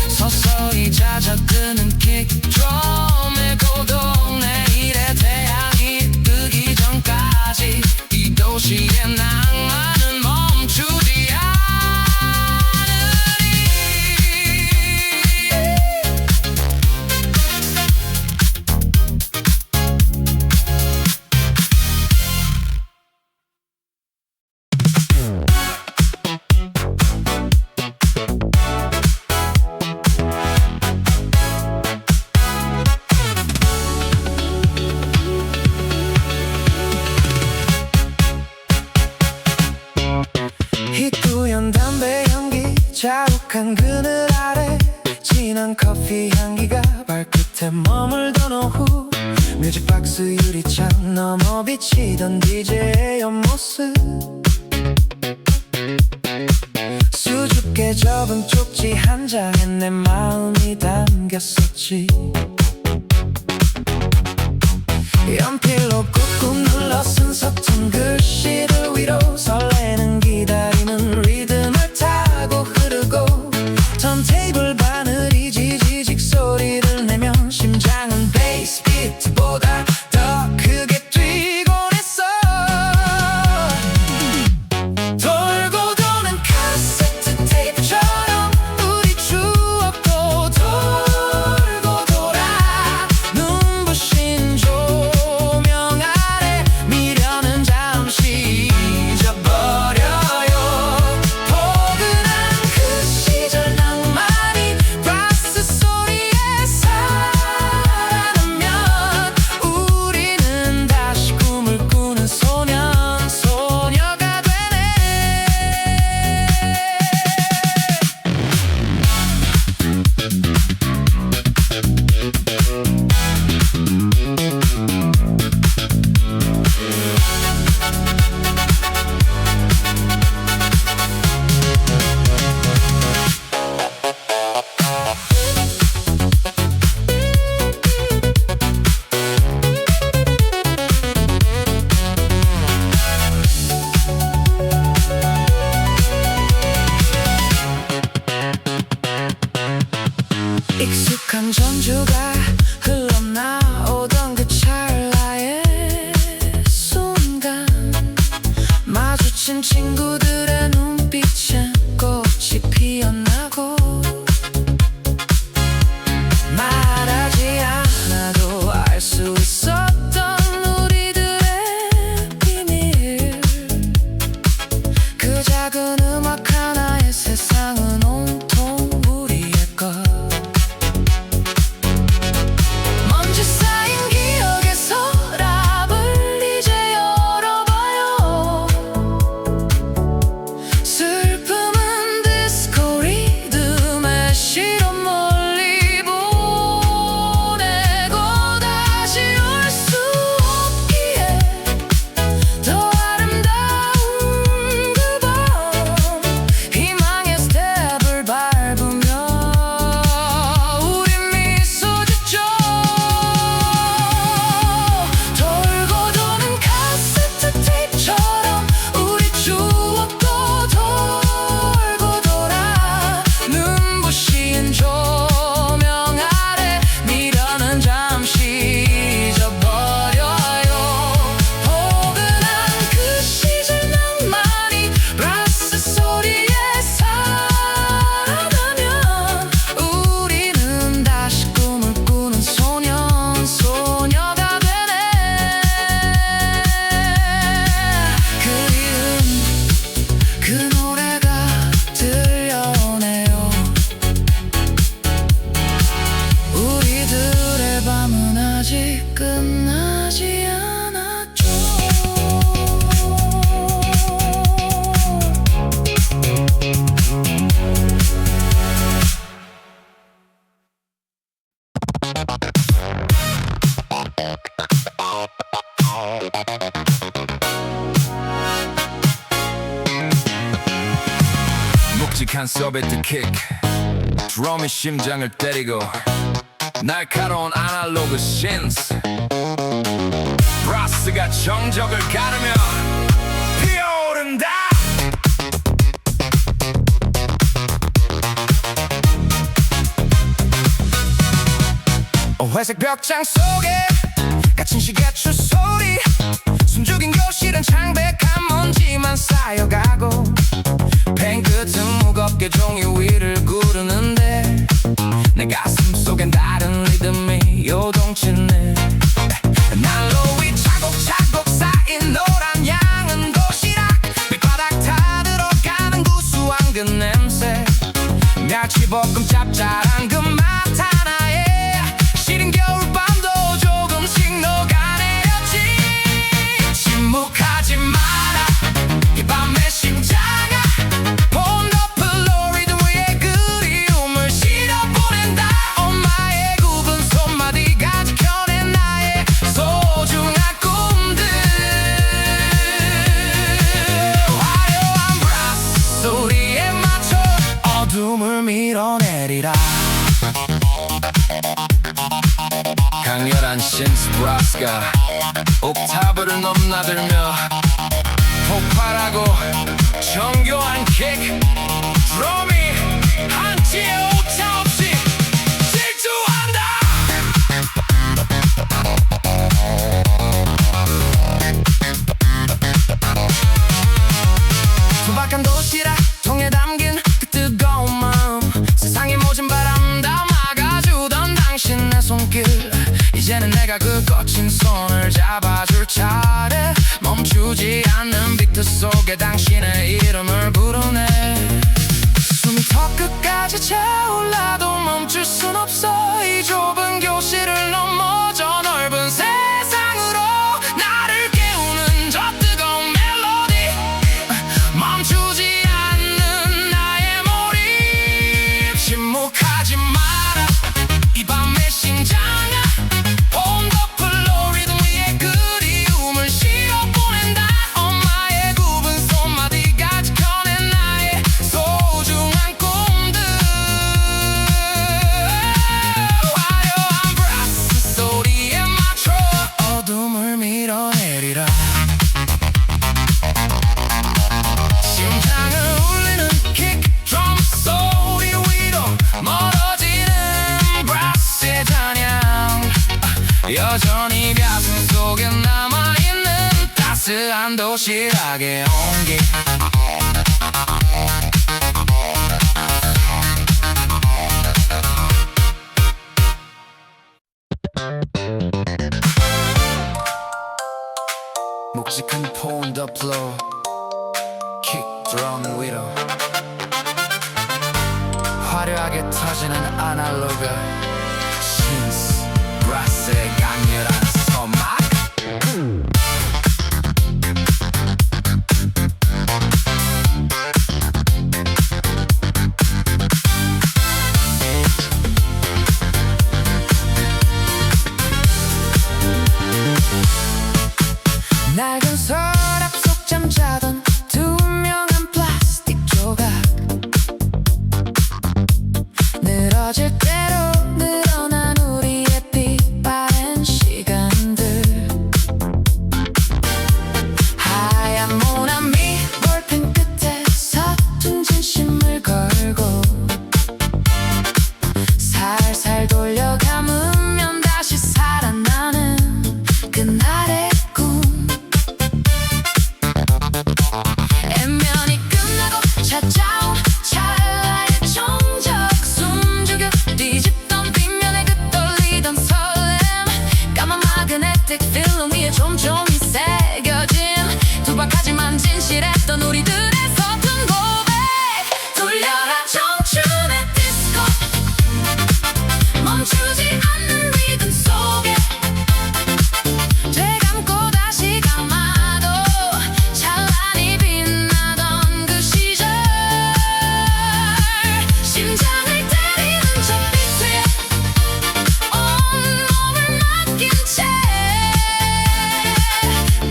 서서히 잦아드는 킥드럼의 고독. 내일의 태양이 뜨기 전까지 이 도시의 낭만은 멈추지 않으리. 희뿌연 담배 연기 자욱한 그늘 아래 진한 커피 향기가 발끝에 머물던 오후 뮤직박스 유리창 넘어 비치던 DJ의 옆모습 수줍게 내 접은 쪽지 한 장에 내 마음이 담겼었지. 연필로 꾹꾹 눌러 쓴 서툰 글씨들 위로 설레는 기다림은 리듬을 타고 흐르고 턴테이블 바늘이 지지직 소리를 내면 심장은 베이스 비트보다 더 크게 뛰곤 했어. 돌고 도는 카세트 테이프처럼 우리 추억도 돌고 돌아 눈부신 조명 아래 미련은 잠시 잊어버려요. 포근한 그 시절 낭만이 brass 소리에 살아나면 우리는 다시 꿈을 꾸는 소녀가 되네. 익숙한 전주가 흘러나오던 그 찰나의 순간 마주친 친구들의 눈빛엔 꽃이 피어나고 말하지 않아도 알 수 있었던 우리들의 비밀. 그 작은 음악 하나에 세상은 온통 우리의 것. 먼지 쌓인 기억의 서랍을 이제 열어봐요. 슬픔은 디스코 리듬에 실어 멀리 보내고 다시 올 수 없기에 더 아름다운 그 밤 희망의 스텝을 밟으며 우리 미소 짓죠. 돌고 도는 카세트 테이프처럼 우리 추억도 돌고 돌아 눈부신 조명 아래 미련은 잠시 잊어버려요. 포근한 그 시절 낭만이 brass 소리에 살아나면 우리는 다시 꿈을 꾸는 소녀가 되네. 그리움 그 노래가 들려오네요. 우리들의 밤은 아직 끝나지 않았죠. 묵직한 서비트 킥 드럼이 심장을 때리고 날카로운 아날로그 신스 브라스가 정적을 가르며 피어오른다. 회색 벽장 속에 갇힌 시계추 소리 숨죽인 교실은 창백한 먼지만 쌓여가고 펜 끝은 무겁게 종이 위를 구르는데 내 가슴 속엔 다른 리듬이 요동치네. 난로 위 차곡차곡 쌓인 노란 양은 도시락 밑바닥 타 들어가는 구수한 그 냄새 멸치볶음 짭짤한 그 맛 하나에 시린 겨울밤도 조금씩 녹아내렸죠. 브라스가 옥타브를 넘나들며 폭발하고 정교한 킥 드럼이 한치의 오차 없이 질주한다. 투박한 도시락 통에 담긴 그 뜨거운 마음, 세상의 모진 바람 다 막아주던 당신의 손길, 이제는 내가 그 거친 손을 잡아줄 차례. 멈추지 않는 비트 속에 당신의 이름을 부르네. 숨이 턱 끝까지 차올라도 멈출 순 없어. 이 좁은 교실을 넘어 저 넓은 세상으로 나를 깨우는 저 뜨거운 멜로디, 멈추지 않는 나의 몰입. 침묵하지 마라 이 밤의 심장아, 온 더플로 리듬 위에 그리움을 씌워보낸다. 엄마의 굽은 손마디가 지켜낸 나의 소중한 꿈들. 화려한 브라스 소리에 맞춰 어둠을 밀어내리라. 심장을 울리는 킥 드럼 소리 위로 멀어지는 브라스의 찬양, 여전히 가슴 속에 남아있는 따스한 도시락의 온기. 묵직한 폰 더 플로어 킥 드럼 위로 화려하게 터지는 아날로그 신스 브라스의 강렬한 소막. 낡은 서랍 속 잠자던 투명한 플라스틱 조각, 늘어질 대로 늘어난 우리의 빛바랜 시간들. 하얀 모나미 볼펜 끝에 서툰 진심을 걸고 살살 돌려 감으면 다시 살아나는 그날의 꿈. 애면이 끝나고 찾아온 찰나의 정적, 숨죽여 뒤집던 빗면에 그 떨리던 설렘. 까만 마그네틱 필름 위에 촘촘히 새겨진 투박하지만 진실했던 우리들의 서툰 고백. 돌려라 청춘의 디스코, 멈추지 않는 리듬 속에 되감고 다시 감아도 찬란히 빛나던 그 시절. 심장을 때리는 저 비트에 온몸을 맡긴 채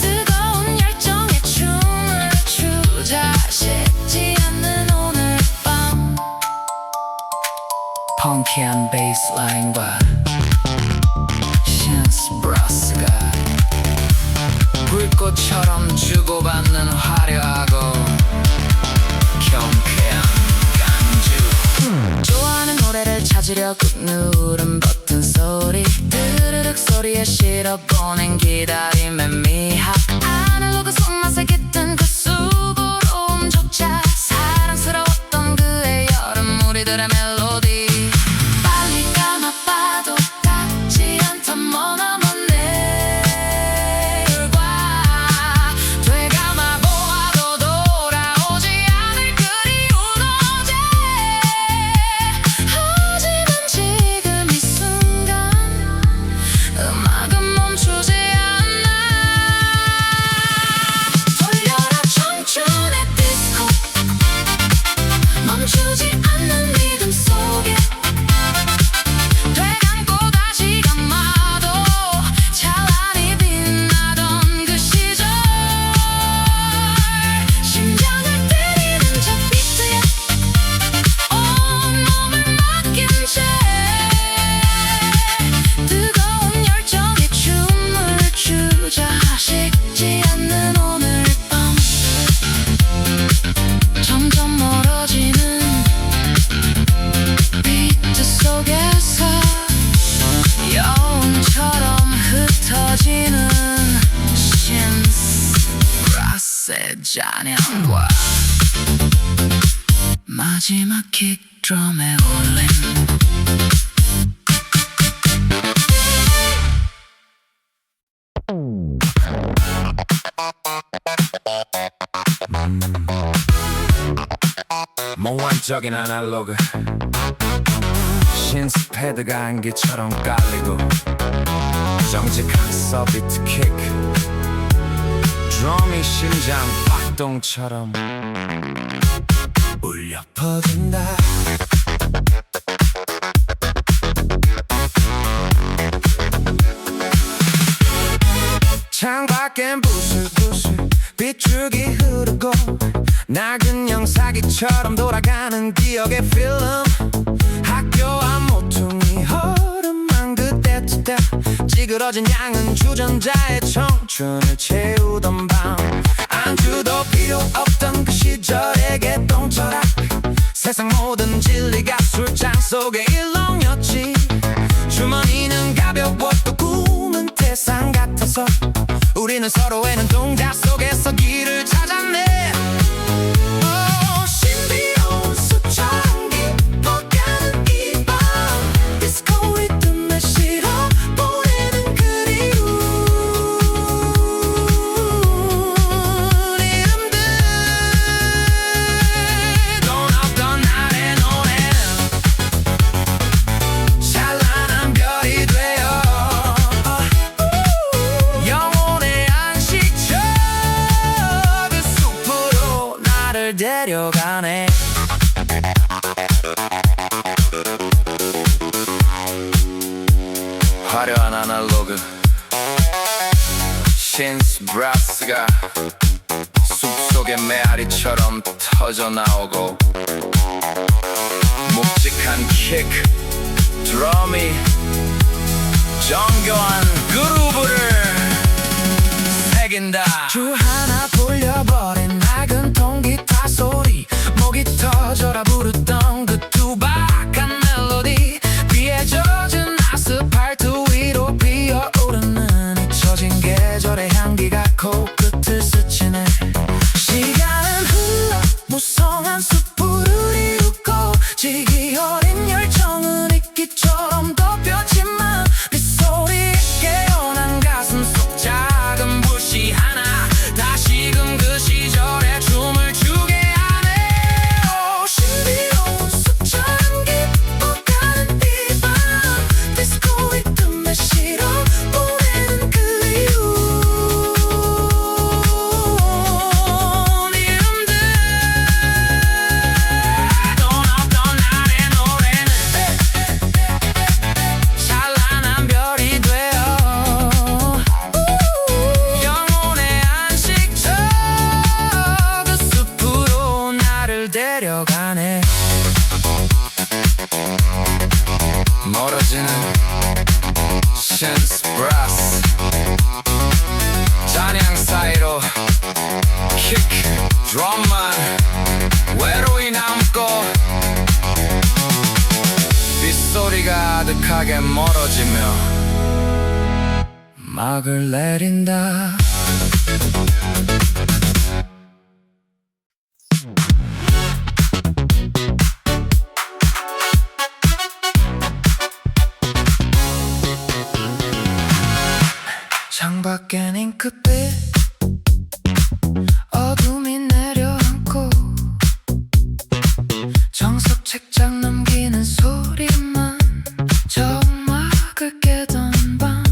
뜨거운 열정의 춤을 추자. 식지 않는 오늘 밤, 펑키한 베이스라인과 신스 브라스가 불꽃처럼 주고받는 화려하고 경쾌한 간주. 좋아하는 노래를 찾으려 꾹 누른 버튼 소리, 드르륵 소리에 실어보낸 기다림의 미학. 아날로그 손맛에 깃든 그 수고로움조차 사랑스러웠던 그의 여름 우리들의 멜로디. 빨리 감아봐도 닿지 않던 머나먼 내일과 되감아보아도 돌아오지 않을 그리운 어제. 하지만 지금 이 순간 음악은 멈추지 않아. 브라스의 잔향과 마지막 킥드럼의 울림. 몽환적인 아날로그 신스 패드가 안개처럼 깔리고 정직한 서비트 킥 드럼이 심장 박동처럼 울려 퍼진다. 창밖엔 부슬부슬 빗줄기 흐르고 낡은 영사기처럼 돌아가는 기억의 필름. 학교 앞 모퉁이 허름한 그때부터 찌그러진 양은 주전자의 청춘을 채우던 밤. 안주도 필요 없던 그 시절의 개똥철학, 세상 모든 진리가 술잔 속의 일렁였지. 주머니는 가벼웠고 꿈은 태산 같아서 우리는 서로의 눈동자 속에서 길을 찾았네. 신비로운 숲처럼 깊어가는 이 밤, 디스코 리듬에 실어 보내는 그리움. 이름들 돈 없던 날의 노래는 찬란한 별이 되어 영혼의 안식처 그 숲으로 나를 데려가네. 화려한 아날로그 신스 브라스가 숲속의 메아리처럼 터져나오고 묵직한 킥 드럼이 정교한 그루브를 새긴다. 줄 하나 돌려버린 낡은 통기타 소리, 목이 터져라 부르던 그 투박한 멜로디, 비에 젖은 아스팔트 위로 피어오르는 잊혀진 계절의 향기가 코끝을 스치네. 시간은 흘러 무성한 숲을 이루고 지기 어린 열정은 이끼처럼 덮였지만 빗소리에 깨어난 가슴 속 작은 불씨 하나 다시금 그 시절의 춤을 추게 하네. 신비로운 숲처럼 깊어가는 이 밤, 디스코 리듬에 실어 보내는 그리움. 이름들 돈 없던 날의 노래는 찬란한 별이 되어 영혼의 안식처 그 숲으로 나를 데려가네. 멀어지는 신스 브라스 잔향 사이로 킥 드럼만 외로이 남고 빗소리가 아득하게 멀어지며 막을 내린다. 창밖엔 잉크빛 어둠이 내려앉고 정석 책장 넘기는 소리만 정막을 깨던 밤,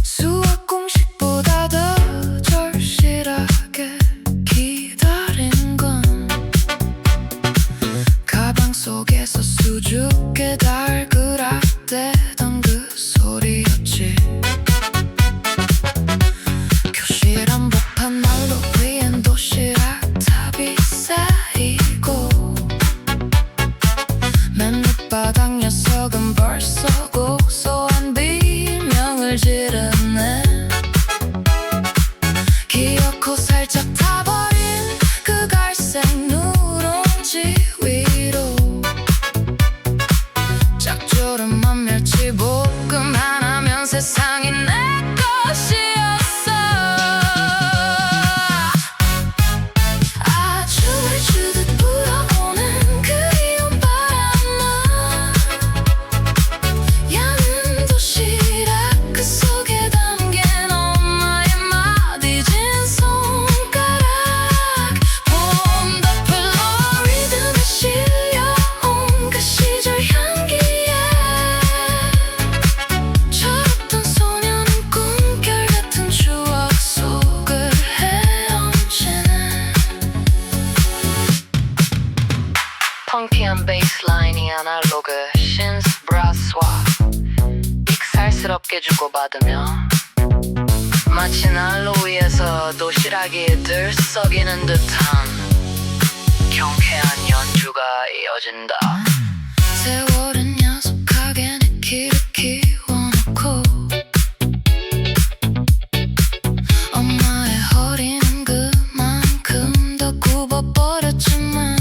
수학 공식보다 더 절실하게 기다린 건 가방 속에서 수줍게 달그락대던 그 소리였지. 교실 한복판 난로 위엔 도시락 탑이 쌓이고 맨 밑바닥 녀석은 벌써 고소한 비명을 지르네. 기어코 살짝 타버린 그 갈색 누룽지 위로 짝조름한 멸치볶음 하나면 세상이 내 것이었어. 펑키한 베이스라인이 아날로그 신스 브라스와 익살스럽게 주고받으며 마치 난로 위에서 도시락이 들썩이는 듯한 경쾌한 연주가 이어진다. 세월은 야속하게 내 길을 키워놓고 엄마의 허리는 그만큼 더 굽어버렸지만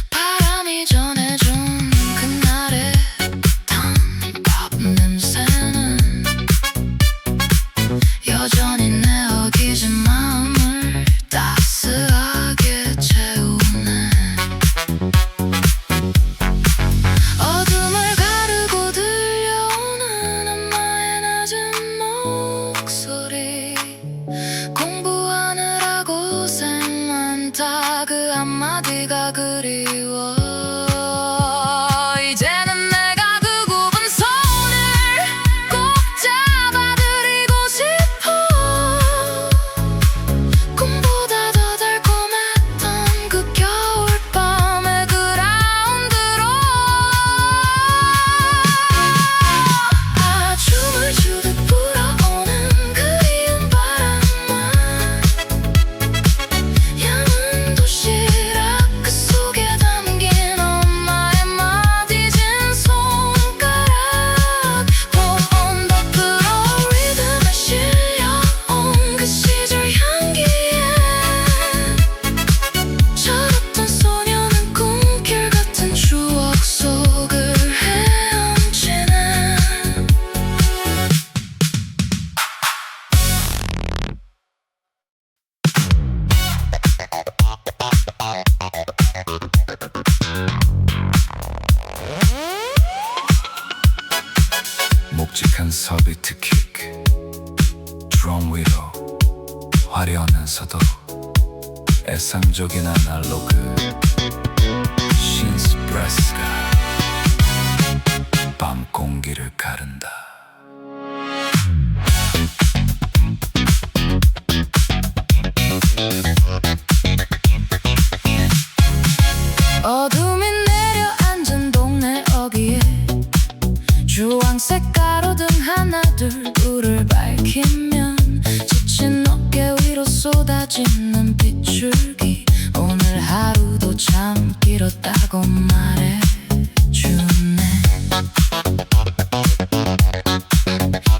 바람이 전해준 그날의 밥 냄새는 여전히 내 어기진 마음을 따스하게 채우네. 어둠을 가르고 들려오는 엄마의 낮은 목소리 공부하느라 고생 많다 그 한마디가 그리워. 이제는 내가 그 굽은 손을 꼭 잡아드리고 싶어. 꿈보다 더 달콤했던 그 겨울밤의 그라운드로 춤을 추듯 불어오는 그리운 바람만 향은 도시락 그 속에 담긴 엄마의 마디진 손가락 On the floor 리듬에 실려온 그 시절 향기에 철없던 소녀는 꿈길 같은 추억 속을 헤엄치네. 묵직한 서비트 킥 드럼 위로 화려하면서도 애상적인 아날로그 신스 브라스가 밤 공기를 가른다. 어둠이 내려앉은 동네 어귀에 주황색 가로등 하나 둘 불을 밝히면 지친 어깨 위로 쏟아지는 빗줄기 오늘 하루도 참 길었다고 말해주네.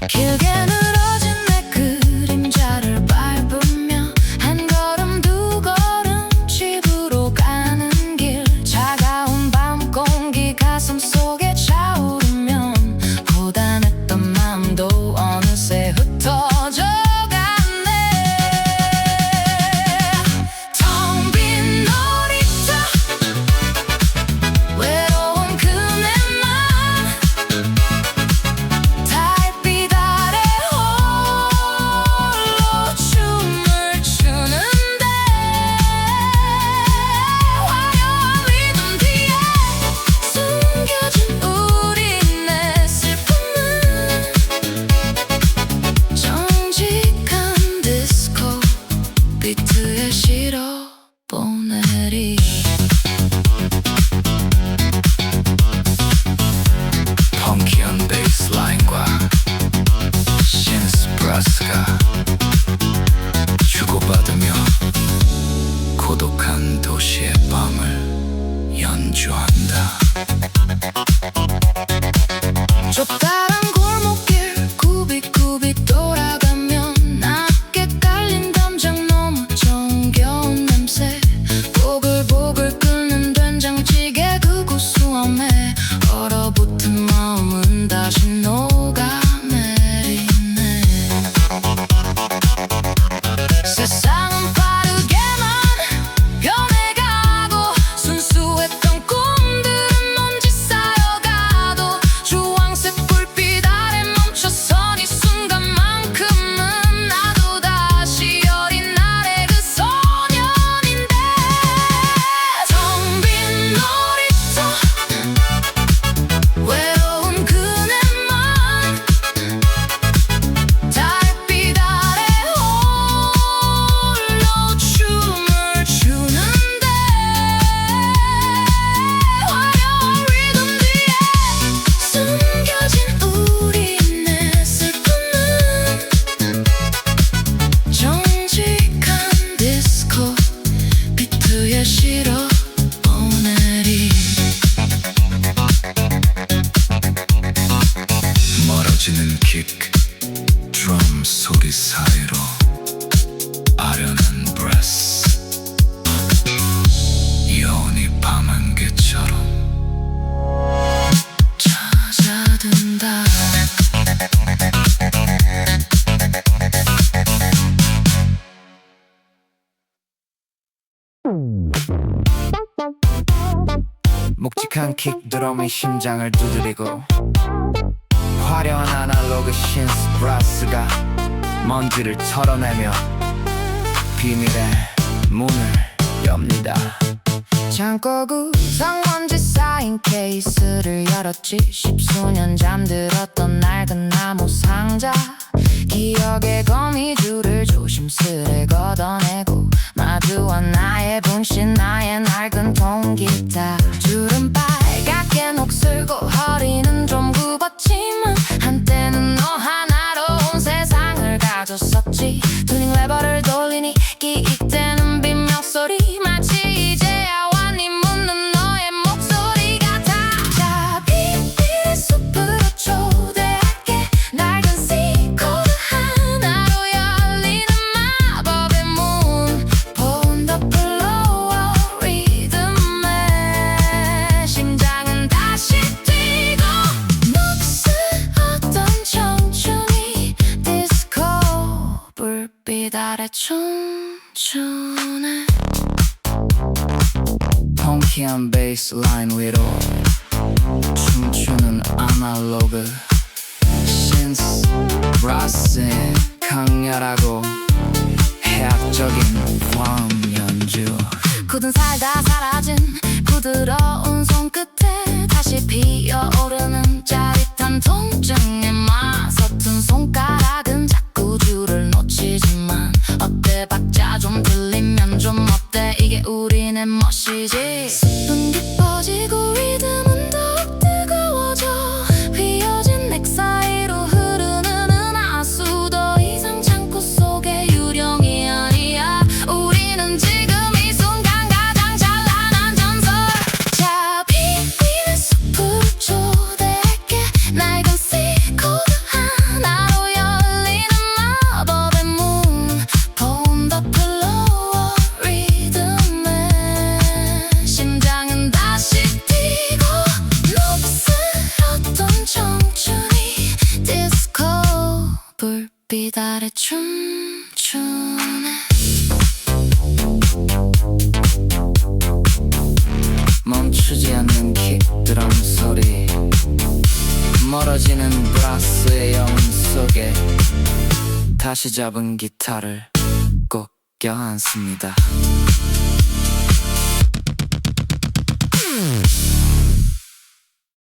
길게 늘어진 내 그림자를 밟으며 한 걸음 두 걸음 집으로 가는 길 차가운 밤 공기 가슴 속에 차오르면 고단했던 마음도 어느새 흩어져 갔네. 텅 빈 놀이터 외로운 그네만 달빛 아래 홀로 춤을 추는데 화려한 리듬 뒤에 숨겨진 우리네 슬픔은 정직한 디스코 비트에 실어 보내리. 펑키한 베이스라인과 신스 브라스가 주고받으며 고독한 도시의 밤을 연주한다. 좁다란 골목길 굽이굽이 돌아가면 낮게 깔린 담장 너무 정겨운 냄새 보글보글 끓는 된장찌개 그 구수함에 얼어붙은 마음은 다시 녹아내리네. 세상은 빠르게만 변해가고 순수했던 꿈들은 먼지 쌓여가도 주황색 불빛 위로 아련한 브레스 여운이 밤안개처럼 찾아든다. 묵직한 킥 드럼이 심장을 두드리고 화려한 아날로그 신스 브라스가 먼지를 털어내며 비밀의 문을 엽니다. 창고 구석 먼지 쌓인 케이스를 열었지. 십수년 잠들었던 낡은 나무 상자, 기억의 거미줄을 조심스레 걷어내고 마주한 나의 분신, 나의 낡은 통기타. 줄은 빨갛게 녹슬고 허리는 좀 굽었지만 한때는 너 하나로 온 세상을 가졌었지. 튜닝 레버를 돌리니 기익되는 빗명 소리, 마치 이제야 왔니 묻는 너의 목소리 같아. 자, 빛의 숲으로 초대할게. 낡은 C코드 하나로 열리는 마법의 문. Pound the floor 리듬에 심장은 다시 뛰고 녹슬었던 청춘이 디스코 불빛 아래 춤추네. 펑키한 베이스라인 위로 춤추는 아날로그 신스 브라스의 강렬하고 해학적인 화음 연주. 굳은 살다 사라진 부드러운 손끝에 다시 피어오르는 짜릿한 통증에 맞서툰 손가락은 자꾸 줄을 놓치지만 어때 박자 좀 들리면 좀 어때 이게 우리의 멋이지. 숲은 깊어지고 리듬은 더욱 뜨거워져. 휘어진 넥 사이로 흐르는 은하수, 더 이상 창고 속의 유령이 아니야. 우리는 지금 이 순간 가장 찬란한 전설. 자, 빛의 숲으로 초대할게. 낡은 C코드 하나로 열리는 마법의 문. Pound the floor 리듬에 심장은 다시 뛰고 녹슬었던 청춘이 디스코 불빛 아래 춤추네. 멈추지 않는 킥 드럼 소리, 멀어지는 브라스의 여운 속에 다시 잡은 기타를 꼭 껴안습니다.